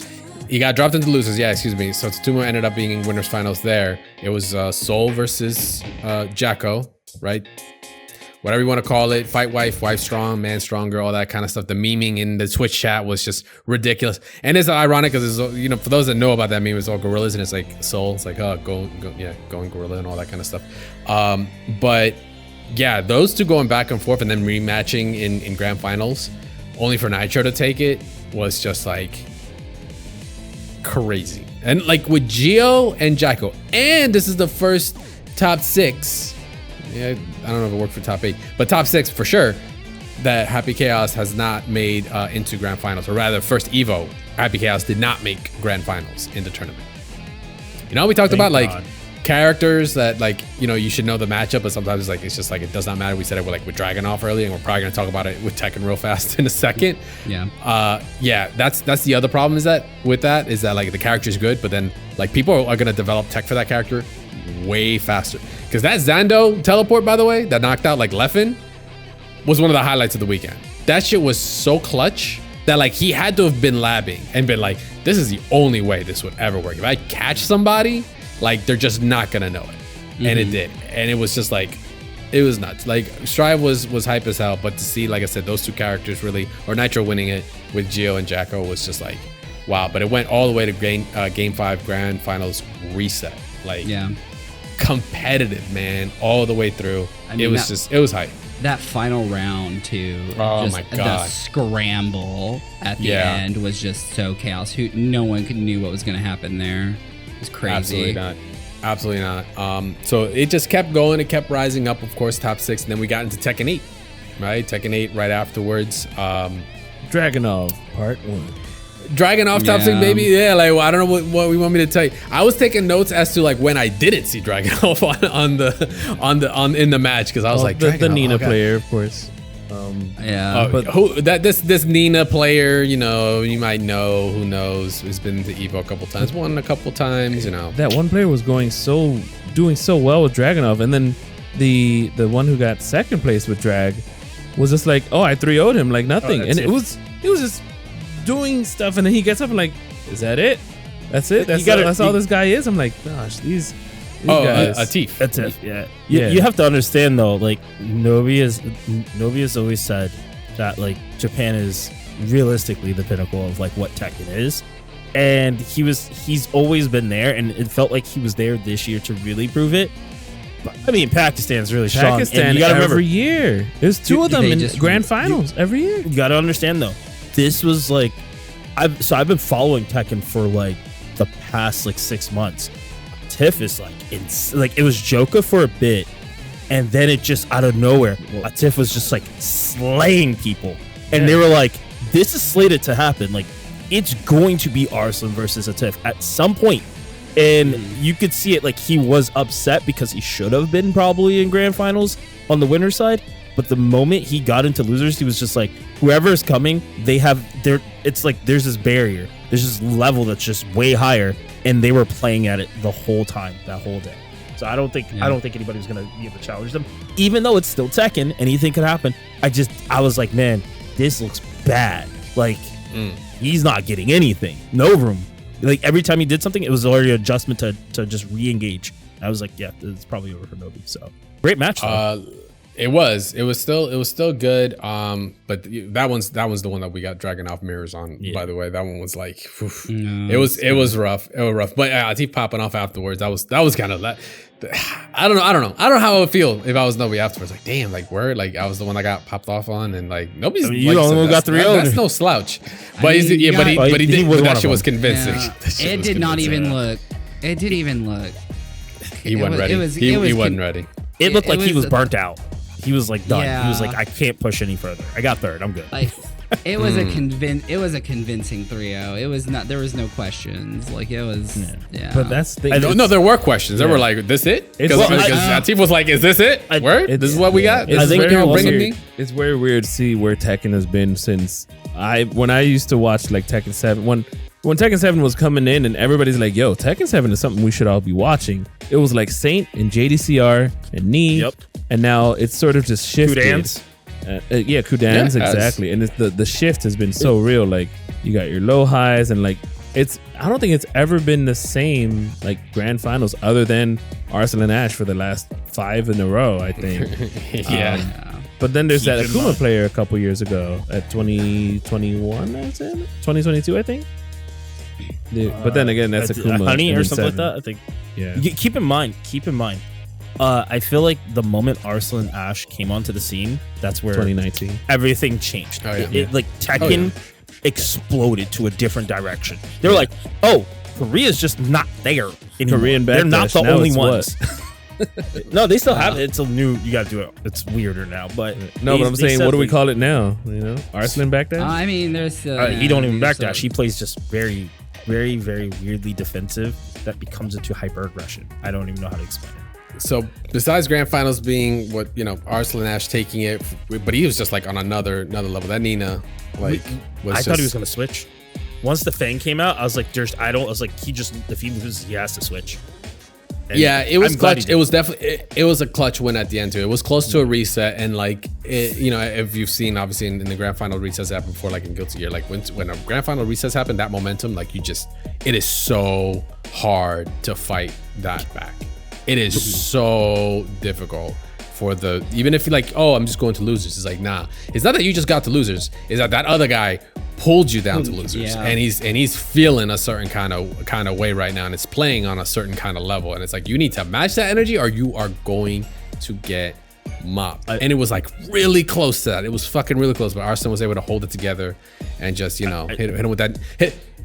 He got dropped into losers. Yeah, excuse me. So Tatuma ended up being in winners finals there. It was Soul versus Jacko, right? whatever you want to call it, fight wife strong, man stronger, all that kind of stuff. The memeing in the Twitch chat was just ridiculous. And it's ironic because it's, you know, for those that know about that meme, it's all gorillas and it's like soul. It's like, oh, going gorilla and all that kind of stuff. But yeah, those two going back and forth and then rematching in grand finals, only for Nitro to take it, was just like crazy. And like with Gio and Jacko, and this is the first top 6. Yeah, I don't know if it worked for top 8, but top 6 for sure that Happy Chaos has not made into grand finals, or rather, first Evo, Happy Chaos did not make grand finals in the tournament. You know, we talked about like characters that like, you know, you should know the matchup, but sometimes like it's just like it does not matter. We said it with Dragunov earlier, and we're probably gonna talk about it with Tekken real fast in a second. Yeah, that's the other problem is that like the character's good, but then like people are gonna develop tech for that character way faster. Because that Zando teleport, by the way, that knocked out like Leffen, was one of the highlights of the weekend. That shit was so clutch that like he had to have been labbing and been like, this is the only way this would ever work. If I catch somebody, like they're just not gonna know it. And it did. And it was just like, it was nuts. Like Strive was hype as hell, but to see, like I said, those two characters really, or Nitro winning it with Gio and Jacko was just like, wow. But it went all the way to game 5 grand finals reset. Like, competitive, man, all the way through. I mean, it was hype. That final round too. Oh my god! The scramble at the end was just so chaos. No one knew what was going to happen there. It was crazy. Absolutely not. So it just kept going. It kept rising up. Of course, top 6, and then we got into Tekken 8, right? Tekken 8 right afterwards. Dragunov Part 1. Dragunov top 6, baby. Yeah, like I don't know what we want me to tell you. I was taking notes as to like when I didn't see Dragunov in the match, because I was like the Nina player, of course. But this Nina player, you know, you might know, who knows, has been to Evo a couple times, won a couple times, you know. That one player was doing so well with Dragunov, and then the one who got second place with Drag was just like, oh, I 3-0'd him like nothing, and it was just doing stuff, and then he gets up and like, is that it? That's it? That's all this guy is? I'm like, gosh, these guys. Atif. That's it. Yeah. You have to understand though, like Novi has always said that like Japan is realistically the pinnacle of like what Tekken is, and he's always been there, and it felt like he was there this year to really prove it. But, I mean, Pakistan's really strong. Pakistan, you gotta remember, year there's 2 of them in grand finals every year. You gotta understand though, this was like, I've been following Tekken for like the past like 6 months. Tiff is like it was Joka for a bit, and then it just out of nowhere, Tiff was just like slaying people, and they were like, this is slated to happen. Like it's going to be Arslan versus Atif at some point. And you could see it, like he was upset because he should have been probably in grand finals on the winner's side. But the moment he got into losers, he was just like, whoever is coming, it's like there's this barrier. There's this level that's just way higher. And they were playing at it the whole time, that whole day. So I don't think anybody was gonna be able to challenge them. Even though it's still Tekken, anything could happen. I was like, man, this looks bad. Like he's not getting anything. No room. Like every time he did something, it was already an adjustment to just re-engage. I was like, yeah, it's probably over for Nobi. So great match though. It was still good. But that one's the one that we got Dragunov mirrors on. Yeah. By the way, that one was like, it was rough. It was rough. But Atif popping off afterwards. That was kind of that. I don't know how I would feel if I was Nobi afterwards. Like, damn, like word, like I was the one that got popped off on, and like nobody's. You the only one got 3-0. That's no slouch. But he did. That shit was convincing. Yeah. It did not even look. It didn't even look. He wasn't ready. He wasn't ready. It looked like he was burnt out. He was like done. Yeah. He was like, I can't push any further. I got third. I'm good. Like, it was a convincing 3-0. It was not. There was no questions. Like it was. Yeah. But that's the. No, there were questions. There were like, "This it?" Because Atif was like, "Is this it? Word? This is what we got." This is where you're bringing me. It's very weird to see where Tekken has been since when I used to watch like Tekken 7 when Tekken 7 was coming in and everybody's like, yo, Tekken 7 is something we should all be watching. It was like Saint and JDCR and Knee. Yep. And now it's sort of just shifted. Kudans. Kudans, exactly. And the shift has been so real. Like you got your low highs and like I don't think it's ever been the same like grand finals other than Arslan and Ash for the last 5 in a row, I think. But then there's that Akuma player a couple years ago at 2021, I said 2022, I think. But then again, that's Akuma Honey or something like that. I think. Yeah. Keep in mind. I feel like the moment Arslan Ash came onto the scene, that's where 2019 everything changed. Oh, yeah. Like Tekken exploded to a different direction. They were like, "Oh, Korea's just not there anymore. Korean They're not the only ones." No, they still have it. It's a new. You got to do it. It's weirder now, but but I'm saying, what do we call it now? You know, Arslan backdash. I mean, there's he don't even backdash. He plays just very, very, very weirdly defensive. That becomes into hyper aggression. I don't even know how to explain it. So besides grand finals being what Arslan Ash taking it, but he was just like on another level. That Nina, like, I thought he was gonna switch. Once the Fang came out, I was like, if he loses, he has to switch. And yeah, it was clutch. It was definitely it was a clutch win at the end too. It was close to a reset, and like if you've seen obviously in the grand final resets happened before, like in Guilty Gear, like when a grand final resets happen, that momentum, like it is so hard to fight that back. It is so difficult for even if you're like, oh, I'm just going to losers. It's like, nah, it's not that you just got to losers. It's that other guy pulled you down to losers, and he's feeling a certain kind of way right now, and it's playing on a certain kind of level, and it's like you need to match that energy, or you are going to get mopped. And it was like really close to that. It was fucking really close, but Arslan was able to hold it together and just hit him with that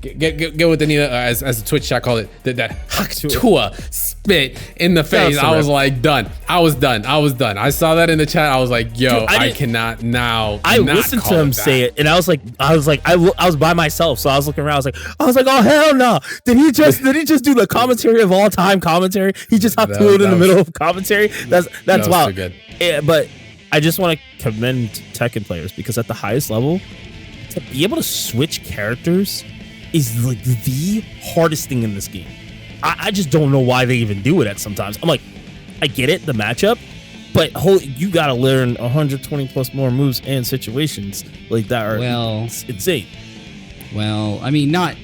get with the Nina, as the Twitch chat called it, that Haktua spit in the face. I was like done. I was done. I saw that in the chat. I was like, yo, dude, I cannot now. I listened to him say it, and I was by myself, so I was looking around. I was like, oh hell no! Did he just do the commentary of all time commentary? He just hopped to it in the middle of commentary. That's wild. Good. Yeah, but I just want to commend Tekken players, because at the highest level, to be able to switch characters is like the hardest thing in this game. I just don't know why they even do it at sometimes. I'm like, I get it, the matchup, but you gotta learn 120 plus more moves and situations like that are insane. Well, I mean, not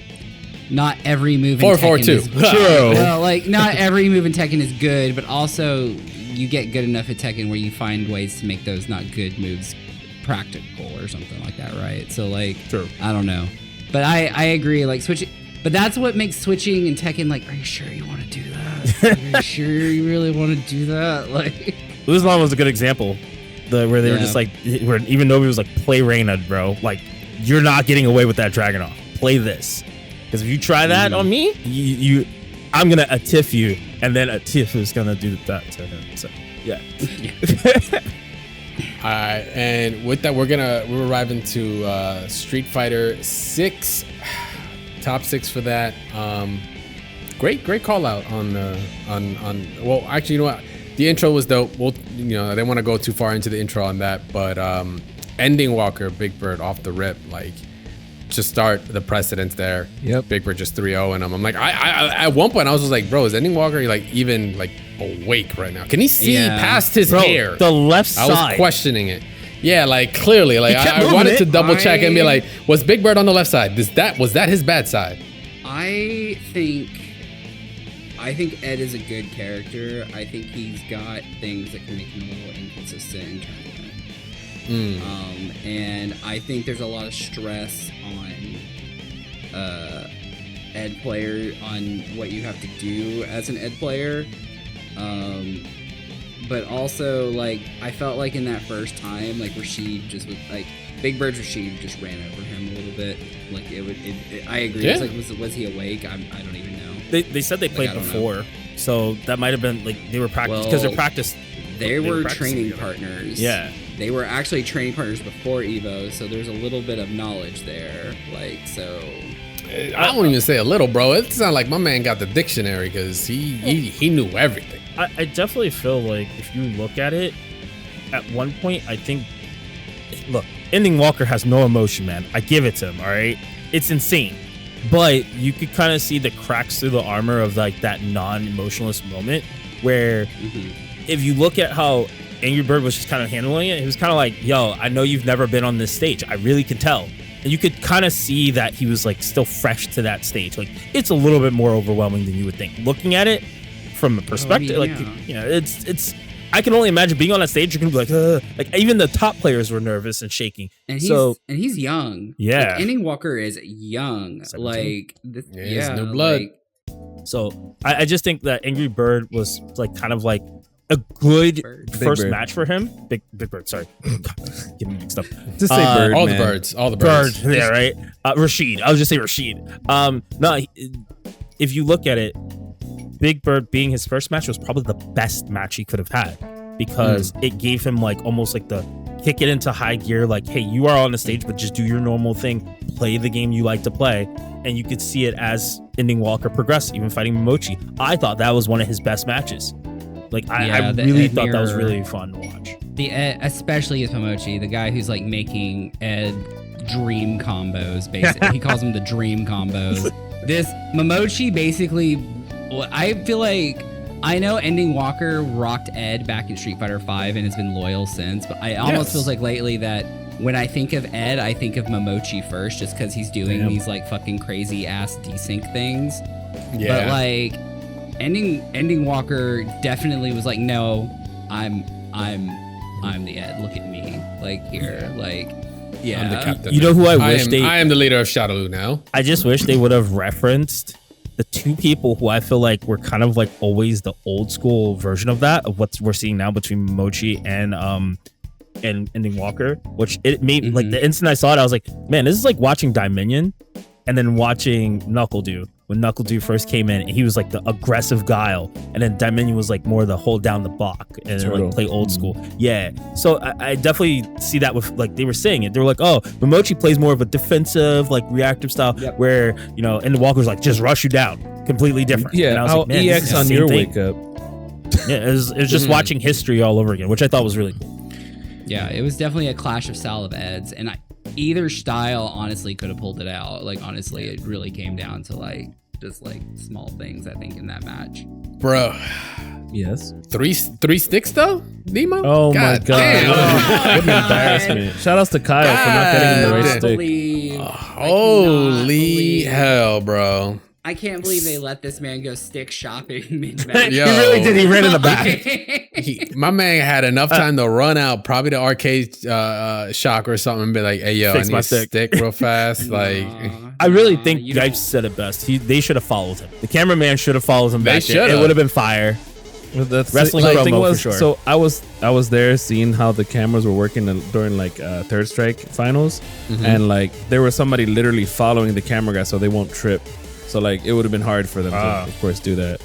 every move in Tekken is good. Well, like not every move in Tekken is good, but also you get good enough at Tekken where you find ways to make those not good moves practical or something like that, right? So like, sure. I don't know. But I agree, like switching, but that's what makes switching in Tekken like, are you sure you want to do that? Are you sure you really want to do that? Like, Uzlan was a good example, where they were just like, where even though he was like, play Reina, bro, like you're not getting away with that Dragunov. Play this, because if you try that on me, I'm gonna Atif you, and then Atif is gonna do that to him. So yeah. All right, and with that, we're arriving to Street Fighter 6, top 6 for that. Great call out on. Well, actually, you know what? The intro was dope. I didn't want to go too far into the intro on that, but ending Walker, Big Bird off the rip, like just start the precedence there. Yep. Big Bird just 3-0, and I'm like, I at one point I was just like, bro, is ending Walker like even like awake right now? Can he see past his hair? The left side. I was questioning it. Yeah, like clearly, like I wanted to double check and be like, was Big Bird on the left side? Was that his bad side? I think Ed is a good character. I think he's got things that can make him a little inconsistent in tournament. And I think there's a lot of stress on Ed player on what you have to do as an Ed player. But also, like, I felt like in that first time, like, Rashid just was like, Big Bird Rashid just ran over him a little bit. Like, I agree. Yeah. It's like, was he awake? I don't even know. They said they played before, so that might have been like they were practicing because they're practiced. They were training partners. Yeah. They were actually training partners before Evo, so there's a little bit of knowledge there. Like, so. I won't even say a little, bro. It sounds like my man got the dictionary because he knew everything. I definitely feel like if you look at it, at one point, I think, look, ending Walker has no emotion, man. I give it to him, all right? It's insane. But you could kind of see the cracks through the armor of like that non-emotionless moment where if you look at how Angry Bird was just kind of handling it, he was kind of like, yo, I know you've never been on this stage. I really can tell. And you could kind of see that he was like still fresh to that stage. Like it's a little bit more overwhelming than you would think. Looking at it from a perspective, it's I can only imagine being on that stage. You're gonna be like even the top players were nervous and shaking. And he's young. Yeah, like, Ending Walker is young. 17? Like he's new blood. So I just think that Angry Bird was like kind of like a good first match for him. Big Bird, sorry. Getting mixed up. Just say Bird, all man. the birds. All the birds. Bird, yeah, right? Rashid. I'll just say Rashid. No, if you look at it, Big Bird being his first match was probably the best match he could have had because it gave him like almost like the kick it into high gear. Like, hey, you are on the stage, but just do your normal thing. Play the game you like to play. And you could see it as Ending Walker progressed, even fighting Momochi. I thought that was one of his best matches. Like, I really thought that was really fun to watch. Especially with Momochi, the guy who's like making Ed dream combos, basically. He calls them the dream combos. This Momochi basically, I feel like, I know Ending Walker rocked Ed back in Street Fighter V and has been loyal since, but I almost feels like lately that when I think of Ed, I think of Momochi first, just because he's doing these like fucking crazy ass desync things. Yeah. But like Ending Walker definitely was like, no, I'm the Ed. Look at me, like here, like yeah. I'm the captain. You know who I am the leader of Shadowloo now. I just wish they would have referenced the two people who I feel like were kind of like always the old school version of that, of what we're seeing now between Momochi and Ending Walker, which it made like the instant I saw it, I was like, man, this is like watching Dominion and then watching Knuckle Do. When Knuckle Do first came in, and he was like the aggressive Guile, and then Dominion was like more the hold down the block and like play old school. Yeah, so I definitely see that with like they were saying it. They were like, oh, Momochi plays more of a defensive, like reactive style, where Ending Walker's like just rush you down, completely different. Yeah, and I was how like, man, EX on your wake up. Yeah, it was just watching history all over again, which I thought was really cool. Yeah, it was definitely a clash of style of Eds, and either style honestly could have pulled it out. Like honestly, it really came down to like just like small things, I think, in that match. Bro. Yes. Three sticks though, Nemo? Oh my god. What an embarrassment. Shout outs to Kyle for not getting the right stick. Holy hell, bro. I can't believe they let this man go stick shopping mid-match. He really did. He ran in the back. My man had enough time to run out, probably the arcade shock or something, and be like, "Hey, yo, Fix I need a stick real fast." Like, I really think Yipes said it best. They should have followed him. The cameraman should have followed him back there. It would have been fire. That's wrestling like, promo was, for sure. So I was there seeing how the cameras were working during like Third Strike finals, and like there was somebody literally following the camera guy so they won't trip. So like it would have been hard for them to, of course, do that.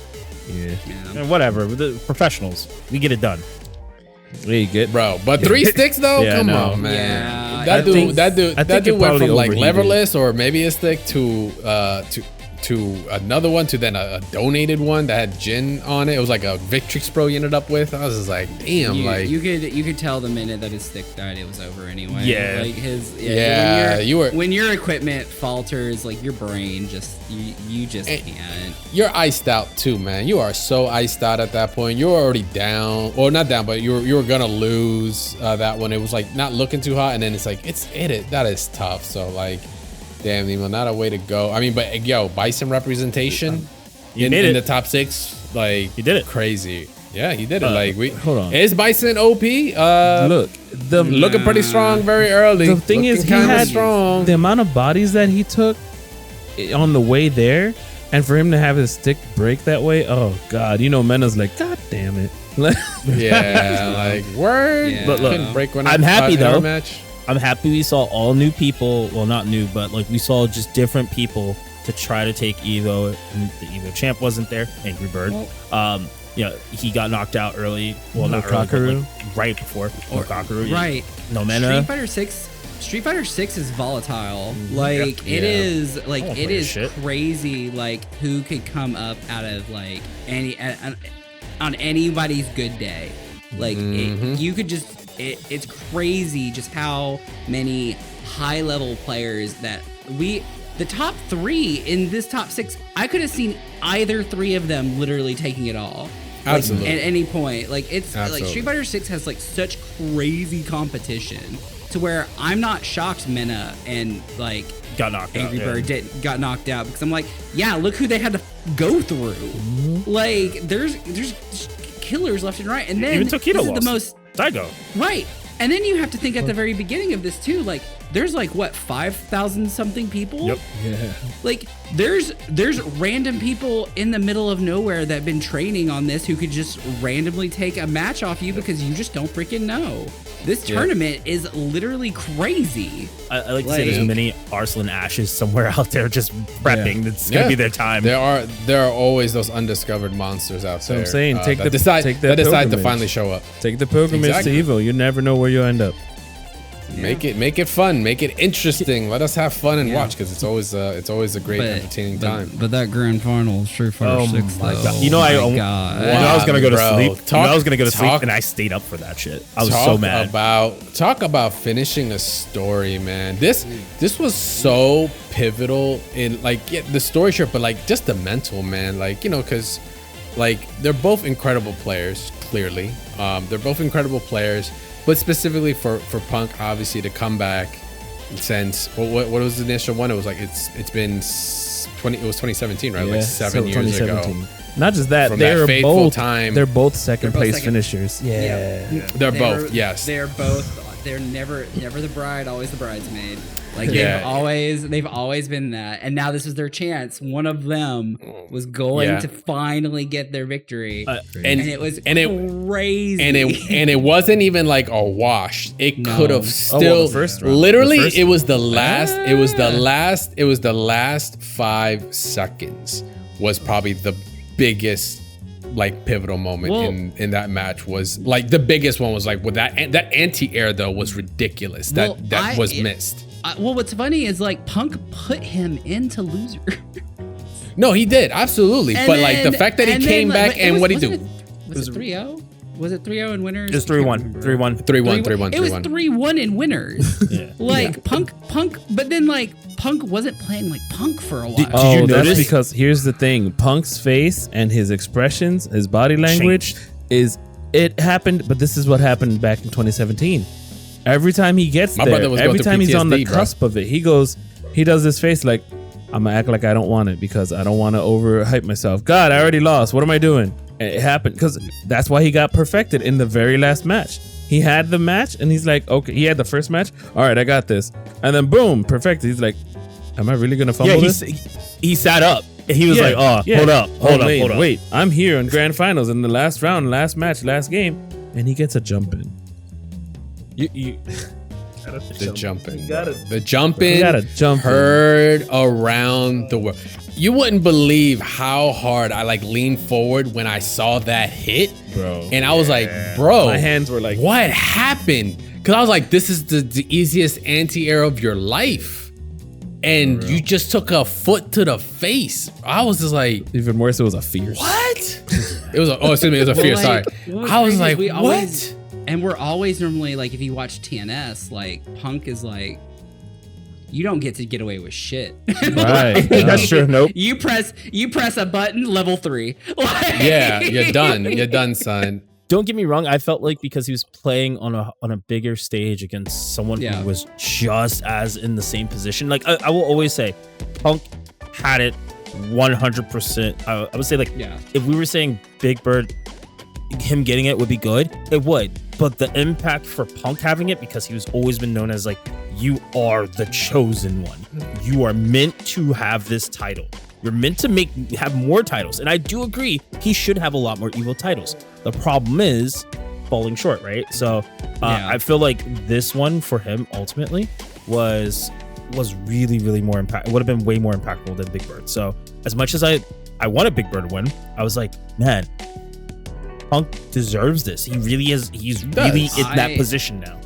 Yeah. And whatever. The professionals, we get it done. Yeah, you get, bro. But 3 sticks though, come on, man. Yeah, That dude went from like leverless or maybe a stick to another one to then a donated one that had gin on it. It was like a Victrix Pro he ended up with. I was just like, damn, you could tell the minute that his stick died, it was over anyway. Yeah, like when your equipment falters, like your brain just you just can't. You're iced out too, man. You are so iced out at that point. You're already down, or not down, but you were gonna lose that one. It was like not looking too hot, and then it's like that is tough. So like. Damn, Nemo, not a way to go. I mean, but yo, Bison representation in the top 6, like he did it. Crazy. Yeah, he did it. Like hold on. Is Bison OP? Looking pretty strong very early. The thing is, he had strong. The amount of bodies that he took on the way there, and for him to have his stick break that way, oh god, Mena's like, god damn it. Yeah, like word. Yeah. Look, Couldn't break when I'm happy though. Match. I'm happy we saw all new people. Well, not new, but like we saw just different people to try to take Evo. And the Evo champ wasn't there. Angry Bird. He got knocked out early. Well, not early, but like right before. Or Kakaru. Right. No Mena. Street Fighter 6 is volatile. Like it is crazy. Like who could come up out of like on anybody's good day. Like you could just. It's crazy just how many high-level players that the top 3 in this top 6, I could have seen either 3 of them literally taking it all. Absolutely. Like, at any point. Like it's like Street Fighter 6 has like such crazy competition to where I'm not shocked Mena and like got knocked Angry out, Bird got knocked out because I'm like, yeah, look who they had to go through. Like there's killers left and right. And then even Tokido this lost. is the most Daigo. right. And then you have to think at the very beginning of this too, like there's like what 5,000 something people. Yep. Yeah. Like there's random people in the middle of nowhere that have been training on this who could just randomly take a match off you because you just don't freaking know. This tournament is literally crazy. I like to say there's many Arslan Ashes somewhere out there just prepping. That's gonna be their time. There are always those undiscovered monsters out there. I'm saying take that decide to finally show up. Take the pilgrimage to Evo. You never know where you'll end up. Make it fun, make it interesting. Let us have fun and watch because it's always a great entertaining time. But that grand final, Street Fighter 6, my though. God. You know, I was gonna go to sleep. I was gonna go to sleep, and I stayed up for that shit. I was so mad. Talk about finishing a story, man. This was so pivotal in the story, sure, but like just the mental, man. Like, you know, because like they're both incredible players. Clearly, they're both incredible players. But specifically for Punk, obviously, to come back since what was the initial one? It was like it's been 2017, right? Yeah, like 7 years ago. Not just that, From that fateful time. They're both second place finishers. Yeah. They're both. Yes. They're both. They're never the bride, always the bridesmaid. Like they've always been that, and now this is their chance. One of them was going to finally get their victory, and it was crazy. And it wasn't even like a wash. It could have still literally. It was the last. It was the last 5 seconds was probably the biggest like pivotal moment in that match. Was like the biggest one was like with that anti-air though was ridiculous. That was missed. Well, what's funny is like Punk put him into loser. No, he did absolutely, but like the fact that he came back and what he do? Was it 3-0? Was it 3-0 in winners? It was 3-1. 3-1. It was 3-1 in winners. Punk, but then like Punk wasn't playing like Punk for a while. Did you notice? That's because here's the thing: Punk's face and his expressions, his body language it happened. But this is what happened back in 2017. Every time he gets there, every time he's on the cusp of it, he does this face like, I'm gonna act like I don't want it because I don't want to overhype myself. God, I already lost. What am I doing? And it happened because that's why he got perfected in the very last match. He had the match and he's like, okay, he had the first match. All right, I got this. And then boom, perfected. He's like, am I really gonna fumble this? He sat up. He was like, hold up. Wait, I'm here in grand finals in the last round, last match, last game, and he gets a jump in. The jumping heard around the world. You wouldn't believe how hard I like leaned forward when I saw that hit, bro. And I was like, bro, my hands were like, what happened? Because I was like, this is the easiest anti-air of your life, and you just took a foot to the face. I was just like, even worse, it was a fear. What? It was a fear. Sorry, I was like, what? And we're always normally like, if you watch TNS, like Punk is like, you don't get to get away with shit. Right. That's true. Nope. You press a button, level 3. Like, yeah, you're done. You're done, son. Don't get me wrong. I felt like because he was playing on a bigger stage against someone who was just as in the same position. Like I will always say, Punk had it 100%. I would say like, if we were saying Big Bird, him getting it would be good. It would. But the impact for Punk having it, because he was always been known as like, you are the chosen one. You are meant to have this title. You're meant to have more titles. And I do agree, he should have a lot more Evo titles. The problem is falling short, right? So I feel like this one for him ultimately was really, really more impact. It would have been way more impactful than Big Bird. So as much as I wanted Big Bird to win, I was like, man, Punk deserves this. He really is. He's really in that position now.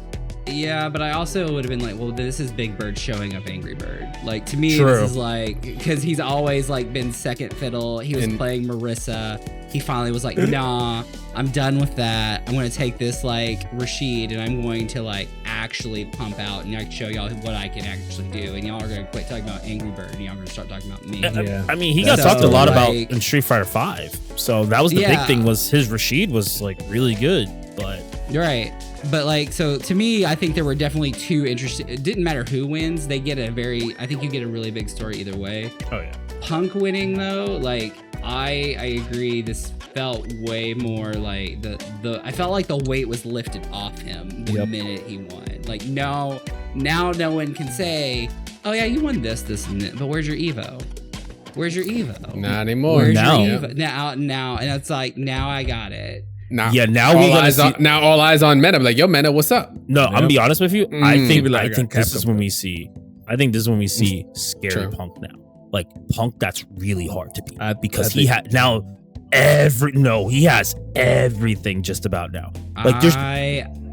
Yeah, but I also would have been like, well, this is Big Bird showing up Angry Bird. Like, to me, this is like, because he's always like been second fiddle. He was playing Marissa. He finally was like, nah, I'm done with that. I'm going to take this like Rashid and I'm going to like actually pump out and like show y'all what I can actually do. And y'all are going to quit talking about Angry Bird and y'all are going to start talking about me. Yeah. I mean, he got talked a lot about in Street Fighter 5. So that was the big thing, was his Rashid was like really good, but. You're right. But like, so to me, I think there were definitely two interesting. It didn't matter who wins. They get I think you get a really big story either way. Oh yeah. Punk winning though, like I agree. This felt way more like I felt like the weight was lifted off him the minute he won. Like now no one can say, oh yeah, you won this, and that, but where's your Evo? Where's your Evo? Not anymore. Where's now. your Evo? Now, and it's like, now I got it. Now, now all eyes on Meta. I'm like, yo, Meta, what's up? No, I'm gonna be honest with you. I think this is when we see. Scary True. Punk now. Like Punk, that's really hard to beat because he has now he has everything just about now. Like there's.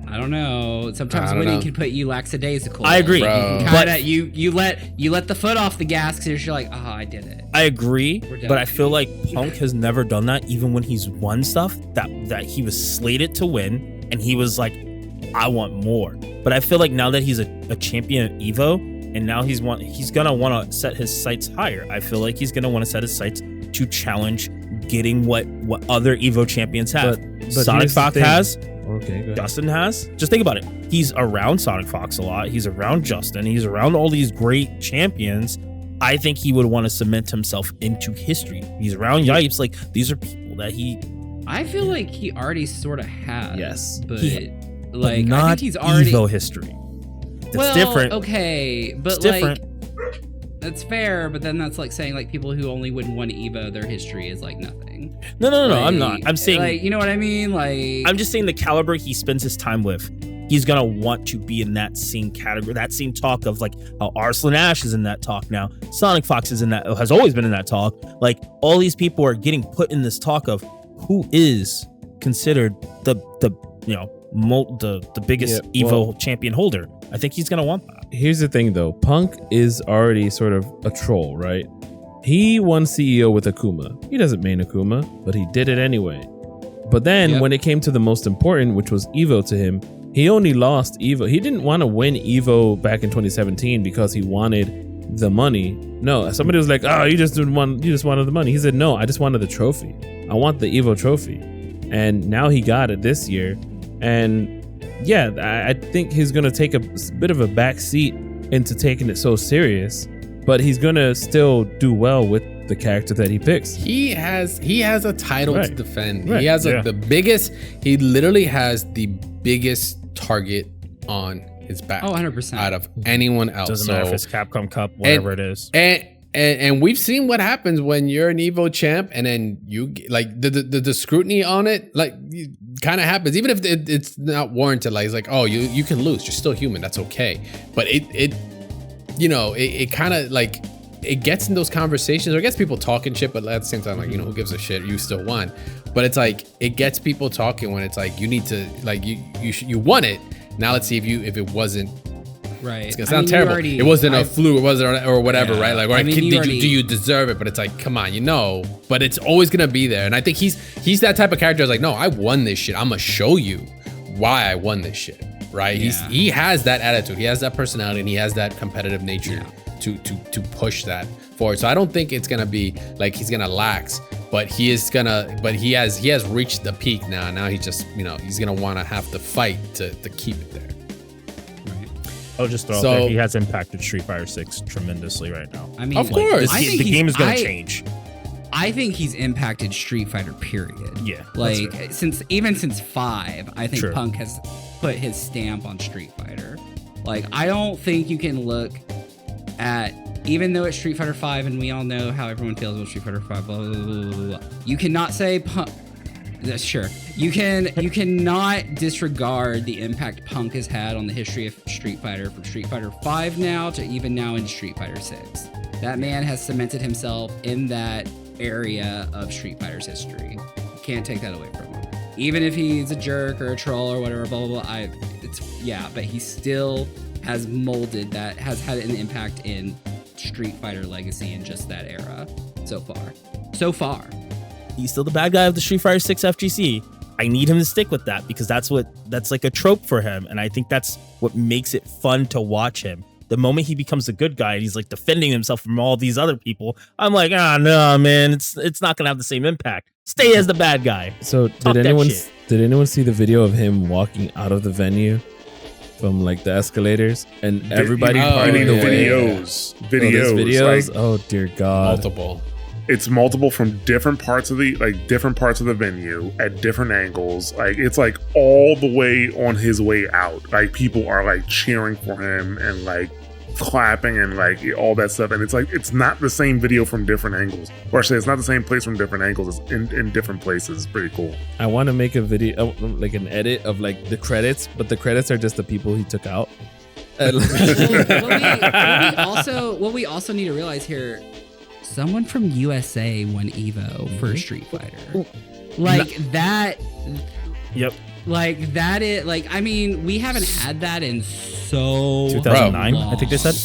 I don't know. Sometimes winning can put you lackadaisical. I agree, but you let the foot off the gas because you're like, oh, I did it. I agree, but I feel like Punk has never done that. Even when he's won stuff that he was slated to win, and he was like, I want more. But I feel like now that he's a champion at Evo, and now he's gonna want to set his sights higher. I feel like he's gonna want to set his sights to challenge getting what other Evo champions have. But Sonic Fox has. Okay, good. Justin has. Just think about it. He's around Sonic Fox a lot. He's around Justin. He's around all these great champions. I think he would want to cement himself into history. He's around Yipes. Like, these are people that I feel like he already sort of has. Yes. But but not I think he's already Evo history. It's different. Okay, but it's different. That's fair, but then that's like saying like people who only win one Evo, their history is like nothing. No, I'm not. I'm saying, like, you know what I mean? Like, I'm just saying the caliber he spends his time with. He's gonna want to be in that same category, that same talk of like how Arslan Ash is in that talk now. Sonic Fox is in that, has always been in that talk. Like all these people are getting put in this talk of who is considered the biggest Evo champion holder. I think he's gonna want that. Here's the thing though, Punk is already sort of a troll, right? He won CEO with Akuma. He doesn't main Akuma, but he did it anyway. But then when it came to the most important, which was Evo to him, he only lost Evo. He didn't want to win Evo back in 2017 because he wanted the money. No, somebody was like, oh, you just wanted the money. He said, no, I just wanted the trophy. I want the Evo trophy. And now he got it this year. And yeah, I think he's going to take a bit of a back seat into taking it so serious, but he's going to still do well with the character that he picks. He has a title to defend. Right. He has the biggest, he literally has the biggest target on his back. Oh, 100%. Out of anyone else. Doesn't matter if it's Capcom Cup, whatever it is. And we've seen what happens when you're an Evo champ and then you like the scrutiny on it, like kind of happens, even if it's not warranted. Like it's like, oh, you can lose, you're still human, that's okay. But it kind of like it gets in those conversations, or it gets people talking shit, but at the same time, like, who gives a shit? You still won. But it's like it gets people talking when it's like you need to, like, you won it. Now let's see if it wasn't. Right. It's gonna sound terrible. It wasn't a fluke, it wasn't or whatever, right? Like, or do you deserve it? But it's like, come on, but it's always gonna be there. And I think he's that type of character. It's like, no, I won this shit. I'm gonna show you why I won this shit. Right? Yeah. He has that attitude, he has that personality, and he has that competitive nature to push that forward. So I don't think it's gonna be like he's gonna lax, but he has reached the peak now. Now he just, he's gonna wanna have to fight to keep it there. I'll just throw out there, he has impacted Street Fighter 6 tremendously right now. I mean, of course, the game is going to change. I think he's impacted Street Fighter, period. Yeah. Like, since 5, I think Punk has put his stamp on Street Fighter. Like, I don't think you can look at, even though it's Street Fighter 5 and we all know how everyone feels about Street Fighter 5, blah, blah, blah, blah, blah. You cannot say Punk. Sure. You cannot disregard the impact Punk has had on the history of Street Fighter, from Street Fighter 5 now to even now in Street Fighter 6. That man has cemented himself in that area of Street Fighter's history. You can't take that away from him. Even if he's a jerk or a troll or whatever, blah, blah, blah. But he still has molded that, has had an impact in Street Fighter legacy in just that era so far. He's still the bad guy of the Street Fighter 6 FGC. I need him to stick with that because that's like a trope for him. And I think that's what makes it fun to watch him. The moment he becomes a good guy and he's like defending himself from all these other people, I'm like, no, man, it's not going to have the same impact. Stay as the bad guy. So did anyone see the video of him walking out of the venue from like the escalators and everybody videos. Oh, dear God. Multiple. It's multiple from different parts of the venue at different angles. Like it's like all the way on his way out. Like people are like cheering for him and like clapping and like all that stuff. And it's like it's not the same video from different angles. Or actually, it's not the same place from different angles. It's in different places. It's pretty cool. I want to make a video, like an edit of like the credits, but the credits are just the people he took out. What we also need to realize here. Someone from USA won Evo for Street Fighter. Like that. Yep. Like that is like, I mean, we haven't had that in so 2009, long. I think they said.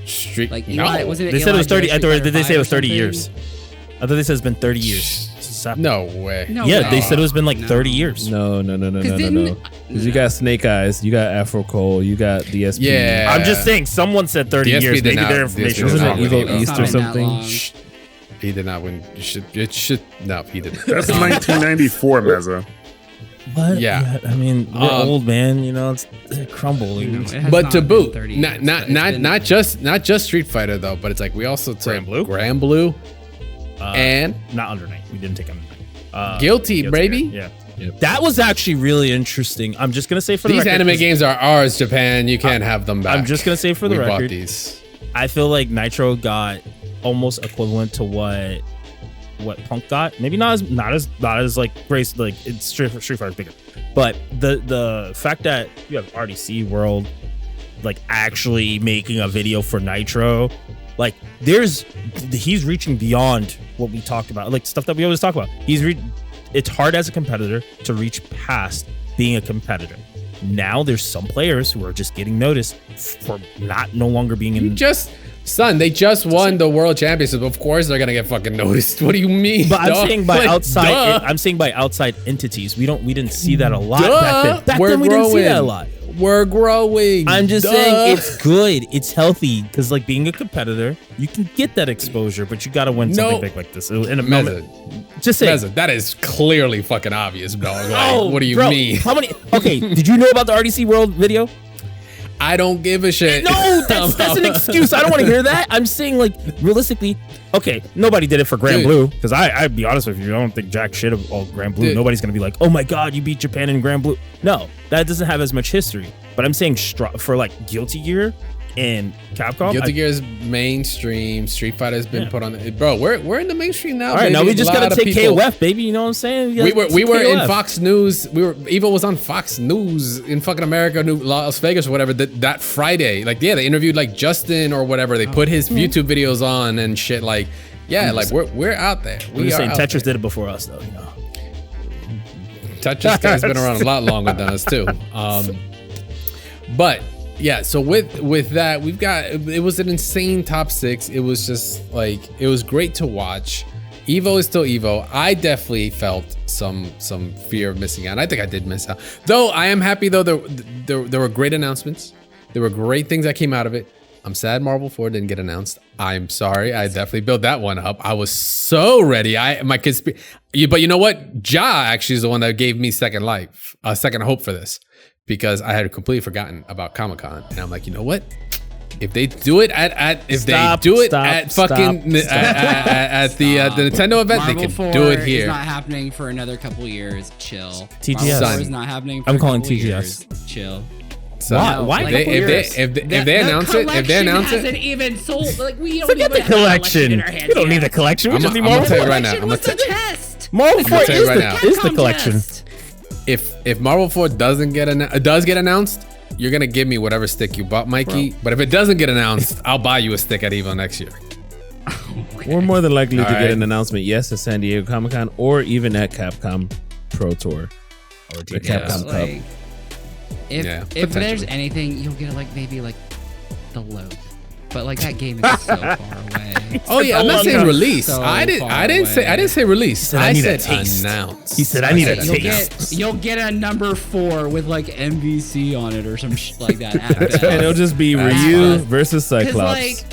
Street. Like Eli, wasn't it? They said it was 30. I thought Did they say it was 30 years. I thought they said it's been 30 years. No way. No yeah, way. they said it was been like 30 years. No. Because you got Snake Eyes, you got Afro Cole, you got DSP. Yeah. I'm just saying, someone said 30 DSP years. Maybe not- their information DSP was did wrong. not Evil win. East It's or not been that something. long. He did not win. No, he didn't. That's 1994, Meza. What? Yeah. I mean, we're old, man. You know, it's crumbling. No, it has But not to been boot, 30 years. not just Street Fighter though, but it's like we also took Grand Blue and Not under night. We didn't take under night. Guilty, baby. Yeah. That was actually really interesting. I'm just gonna say for the These record, anime games are ours, Japan. You can't have them back. I'm just gonna say for the we bought record, these. I feel like Nitro got almost equivalent to what Punk got. Maybe not as like Grace, like it's Street Fighter's bigger. But the fact that you have RDC World like actually making a video for Nitro, like he's reaching beyond what we talked about, like stuff that we always talk about. It's hard as a competitor to reach past being a competitor. Now there's some players who are just getting noticed for no longer being in. They just won the world championship. Of course they're gonna get fucking noticed. What do you mean? But I'm dog? saying by Like, outside. duh. I'm saying by outside entities. We didn't see that a lot Duh. back then. Back We're then we didn't see that a growing. lot. We're growing. I'm just Duh. saying it's good. It's healthy because like being a competitor, you can get that exposure, but you got to win something big like this in a moment. Just say Meza, that is clearly fucking obvious, dog. Like, what do you bro, mean? How many? Okay, did you know about the RDC World video? I don't give a shit. No, that's an excuse. I don't want to hear that. I'm saying like realistically, okay, nobody did it for Grand Dude. Blue because I'd be honest with you, I don't think jack shit of all Grand Blue. Dude. Nobody's gonna be like, oh my god, you beat Japan in Grand Blue. No, that doesn't have as much history. But I'm saying for like Guilty Gear and Capcom. Guilty Gear is mainstream. Street Fighter has been put on. Bro, we're in the mainstream now. All right, baby. now we just A lot gotta of take people- KOF, baby. You know what I'm saying? We were in KOF. Fox News. Evo was on Fox News in fucking America, Las Vegas or whatever. That Friday, like they interviewed like Justin or whatever. They put his YouTube videos on and shit. Like like we're out there. I'm just saying Tetris did it before us though. You know. Tetris guy's been around a lot longer than us too. But yeah, so with that, we've got, it was an insane top 6. It was just like, it was great to watch. Evo is still Evo. I definitely felt some fear of missing out. I think I did miss out. Though I am happy though, there were great announcements. There were great things that came out of it. I'm sad Marvel 4 didn't get announced. I'm sorry. I definitely built that one up. I was so ready. But you know what? Ja actually is the one that gave me second hope for this, because I had completely forgotten about Comic-Con, and I'm like, you know what? If they do it at the Nintendo event, Marvel they can 4 do it here. It's not happening for another couple years. Chill. TGS. Marvel 4 is not happening. For I'm a calling couple TGS. Years. Chill. So Why? If they announce it, hasn't even sold. Like we don't Forget even the have a collection. in our hands We don't need yet. the collection. We I'm just need gonna Marvel tell you 4. right now. I'm What's gonna the test? Marvel 4 tell you right now. is the Capcom collection. test. If Marvel 4 does get announced, you're gonna give me whatever stick you bought, Mikey. But if it doesn't get announced, I'll buy you a stick at Evo next year. We're more than likely to All get right. an announcement, yes, at San Diego Comic-Con or even at Capcom Pro Tour or the Capcom Cup. Like, if potentially. there's anything, you'll get like maybe like the load. But like that game is so far away. Oh yeah, I'm not saying release. So I didn't far say release. said, I I need said a taste. announce. He said, I need a You'll taste. you'll get a number 4 with like MVC on it or some shit like that. At best. And it'll just be That's Ryu fine. versus 'Cause, Cyclops. like,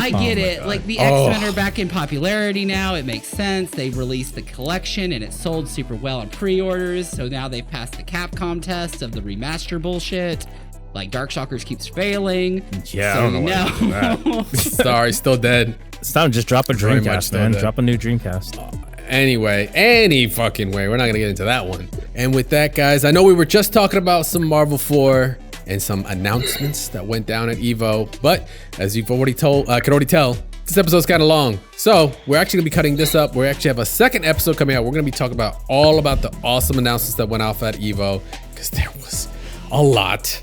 I get it. Like the X-Men are back in popularity now. It makes sense. They released the collection and it sold super well on pre-orders. So now they've passed the Capcom test of the remaster bullshit. Like Darkstalkers keeps failing. Yeah, I so don't know why they did know. Sorry, still dead. It's time to just drop a Dreamcast, man. Drop a new Dreamcast. Anyway, any fucking way. We're not going to get into that one. And with that, guys, I know we were just talking about some Marvel 4 and some announcements that went down at EVO. But as you've already could already tell, this episode's kind of long. So we're actually going to be cutting this up. We actually have a second episode coming out. We're going to be talking about all about the awesome announcements that went off at EVO, because there was a lot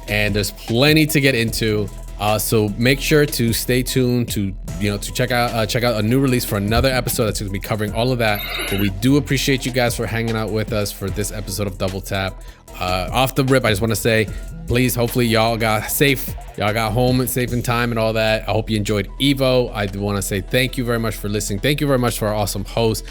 and there's plenty to get into. So make sure to stay tuned to check out a new release for another episode that's going to be covering all of that. But we do appreciate you guys for hanging out with us for this episode of Double Tap. Off the rip, I just want to say, please, hopefully y'all got safe, y'all got home safe in time and all that. I hope you enjoyed EVO. I do want to say thank you very much for listening. Thank you very much for our awesome hosts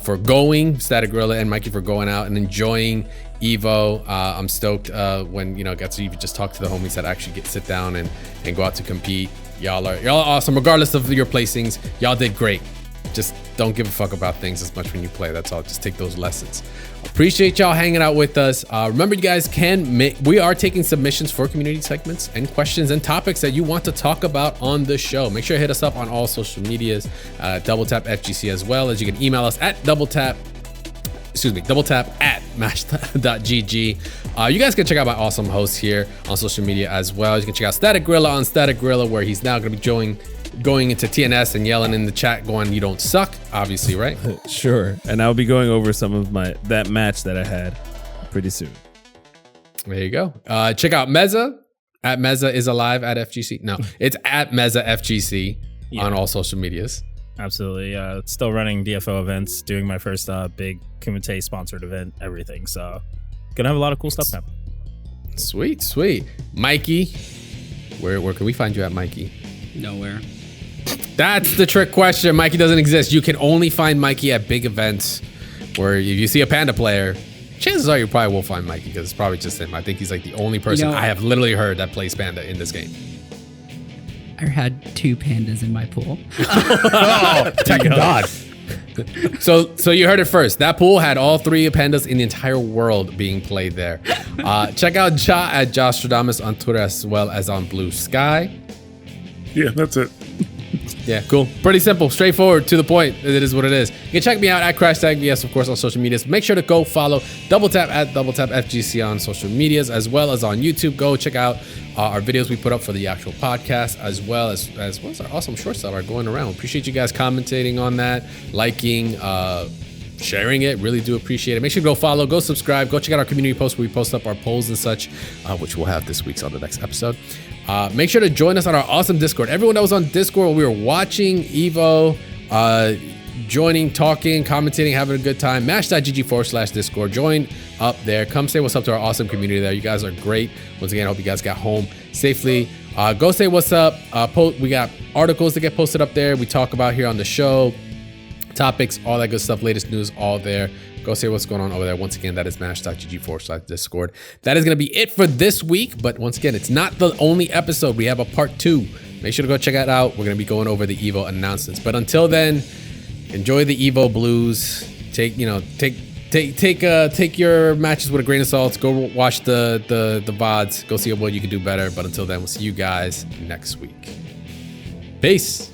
for going, Static Gorilla and Mikey, for going out and enjoying EVO. I'm stoked when get to even just talk to the homies that actually sit down and go out to compete. Y'all are awesome regardless of your placings. Y'all did great. Just don't give a fuck about things as much when you play. That's all. Just take those lessons. Appreciate y'all hanging out with us. Remember, you guys we are taking submissions for community segments and questions and topics that you want to talk about on the show. Make sure to hit us up on all social medias, Double Tap FGC, as well as you can email us at doubletap@mash.gg. You guys can check out my awesome hosts here on social media as well. You can check out Static Gorilla on Static Gorilla, where he's now going to be going into TNS and yelling in the chat going, "You don't suck," obviously, right? Sure. And I'll be going over some of that match that I had pretty soon. There you go. Check out Meza at Meza is alive at FGC. No, it's at Meza FGC on all social medias. Absolutely. Still running DFO events, doing my first big Kumite sponsored event, everything. So gonna have a lot of cool stuff happening. Sweet. Mikey, where can we find you at, Mikey? Nowhere. That's the trick question. Mikey doesn't exist. You can only find Mikey at big events, where if you see a Panda player, chances are you probably will find Mikey, because it's probably just him. I think he's like the only person I have literally heard that plays Panda in this game. I had 2 pandas in my pool. Thank God. So you heard it first. That pool had all 3 pandas in the entire world being played there. Check out Ja at Jostradamus on Twitter, as well as on Blue Sky. Yeah, that's it. Yeah, cool. Pretty simple, straightforward, to the point. It is what it is. You can check me out at CrashTagVS, of course, on social medias. Make sure to go follow Double Tap at Double Tap FGC on social medias, as well as on YouTube. Go check out our videos we put up for the actual podcast, as well as our awesome shorts that are going around. Appreciate you guys commentating on that, liking, sharing it. Really do appreciate it. Make sure to go follow, go subscribe, go check out our community posts where we post up our polls and such, which we'll have this week's on the next episode. Make sure to join us on our awesome Discord. Everyone that was on Discord while we were watching EVO, joining, talking, commentating, having a good time, mash.gg/Discord. Join up there. Come say what's up to our awesome community there. You guys are great. Once again, I hope you guys got home safely. Go say what's up. We got articles that get posted up there. We talk about here on the show, topics, all that good stuff, latest news, all there. Go see what's going on over there. Once again, that is mash.gg/Discord. That is going to be it for this week. But once again, it's not the only episode. We have a part 2. Make sure to go check that out. We're going to be going over the EVO announcements. But until then, enjoy the EVO blues. Take your matches with a grain of salt. Go watch the VODs. Go see what you can do better. But until then, we'll see you guys next week. Peace.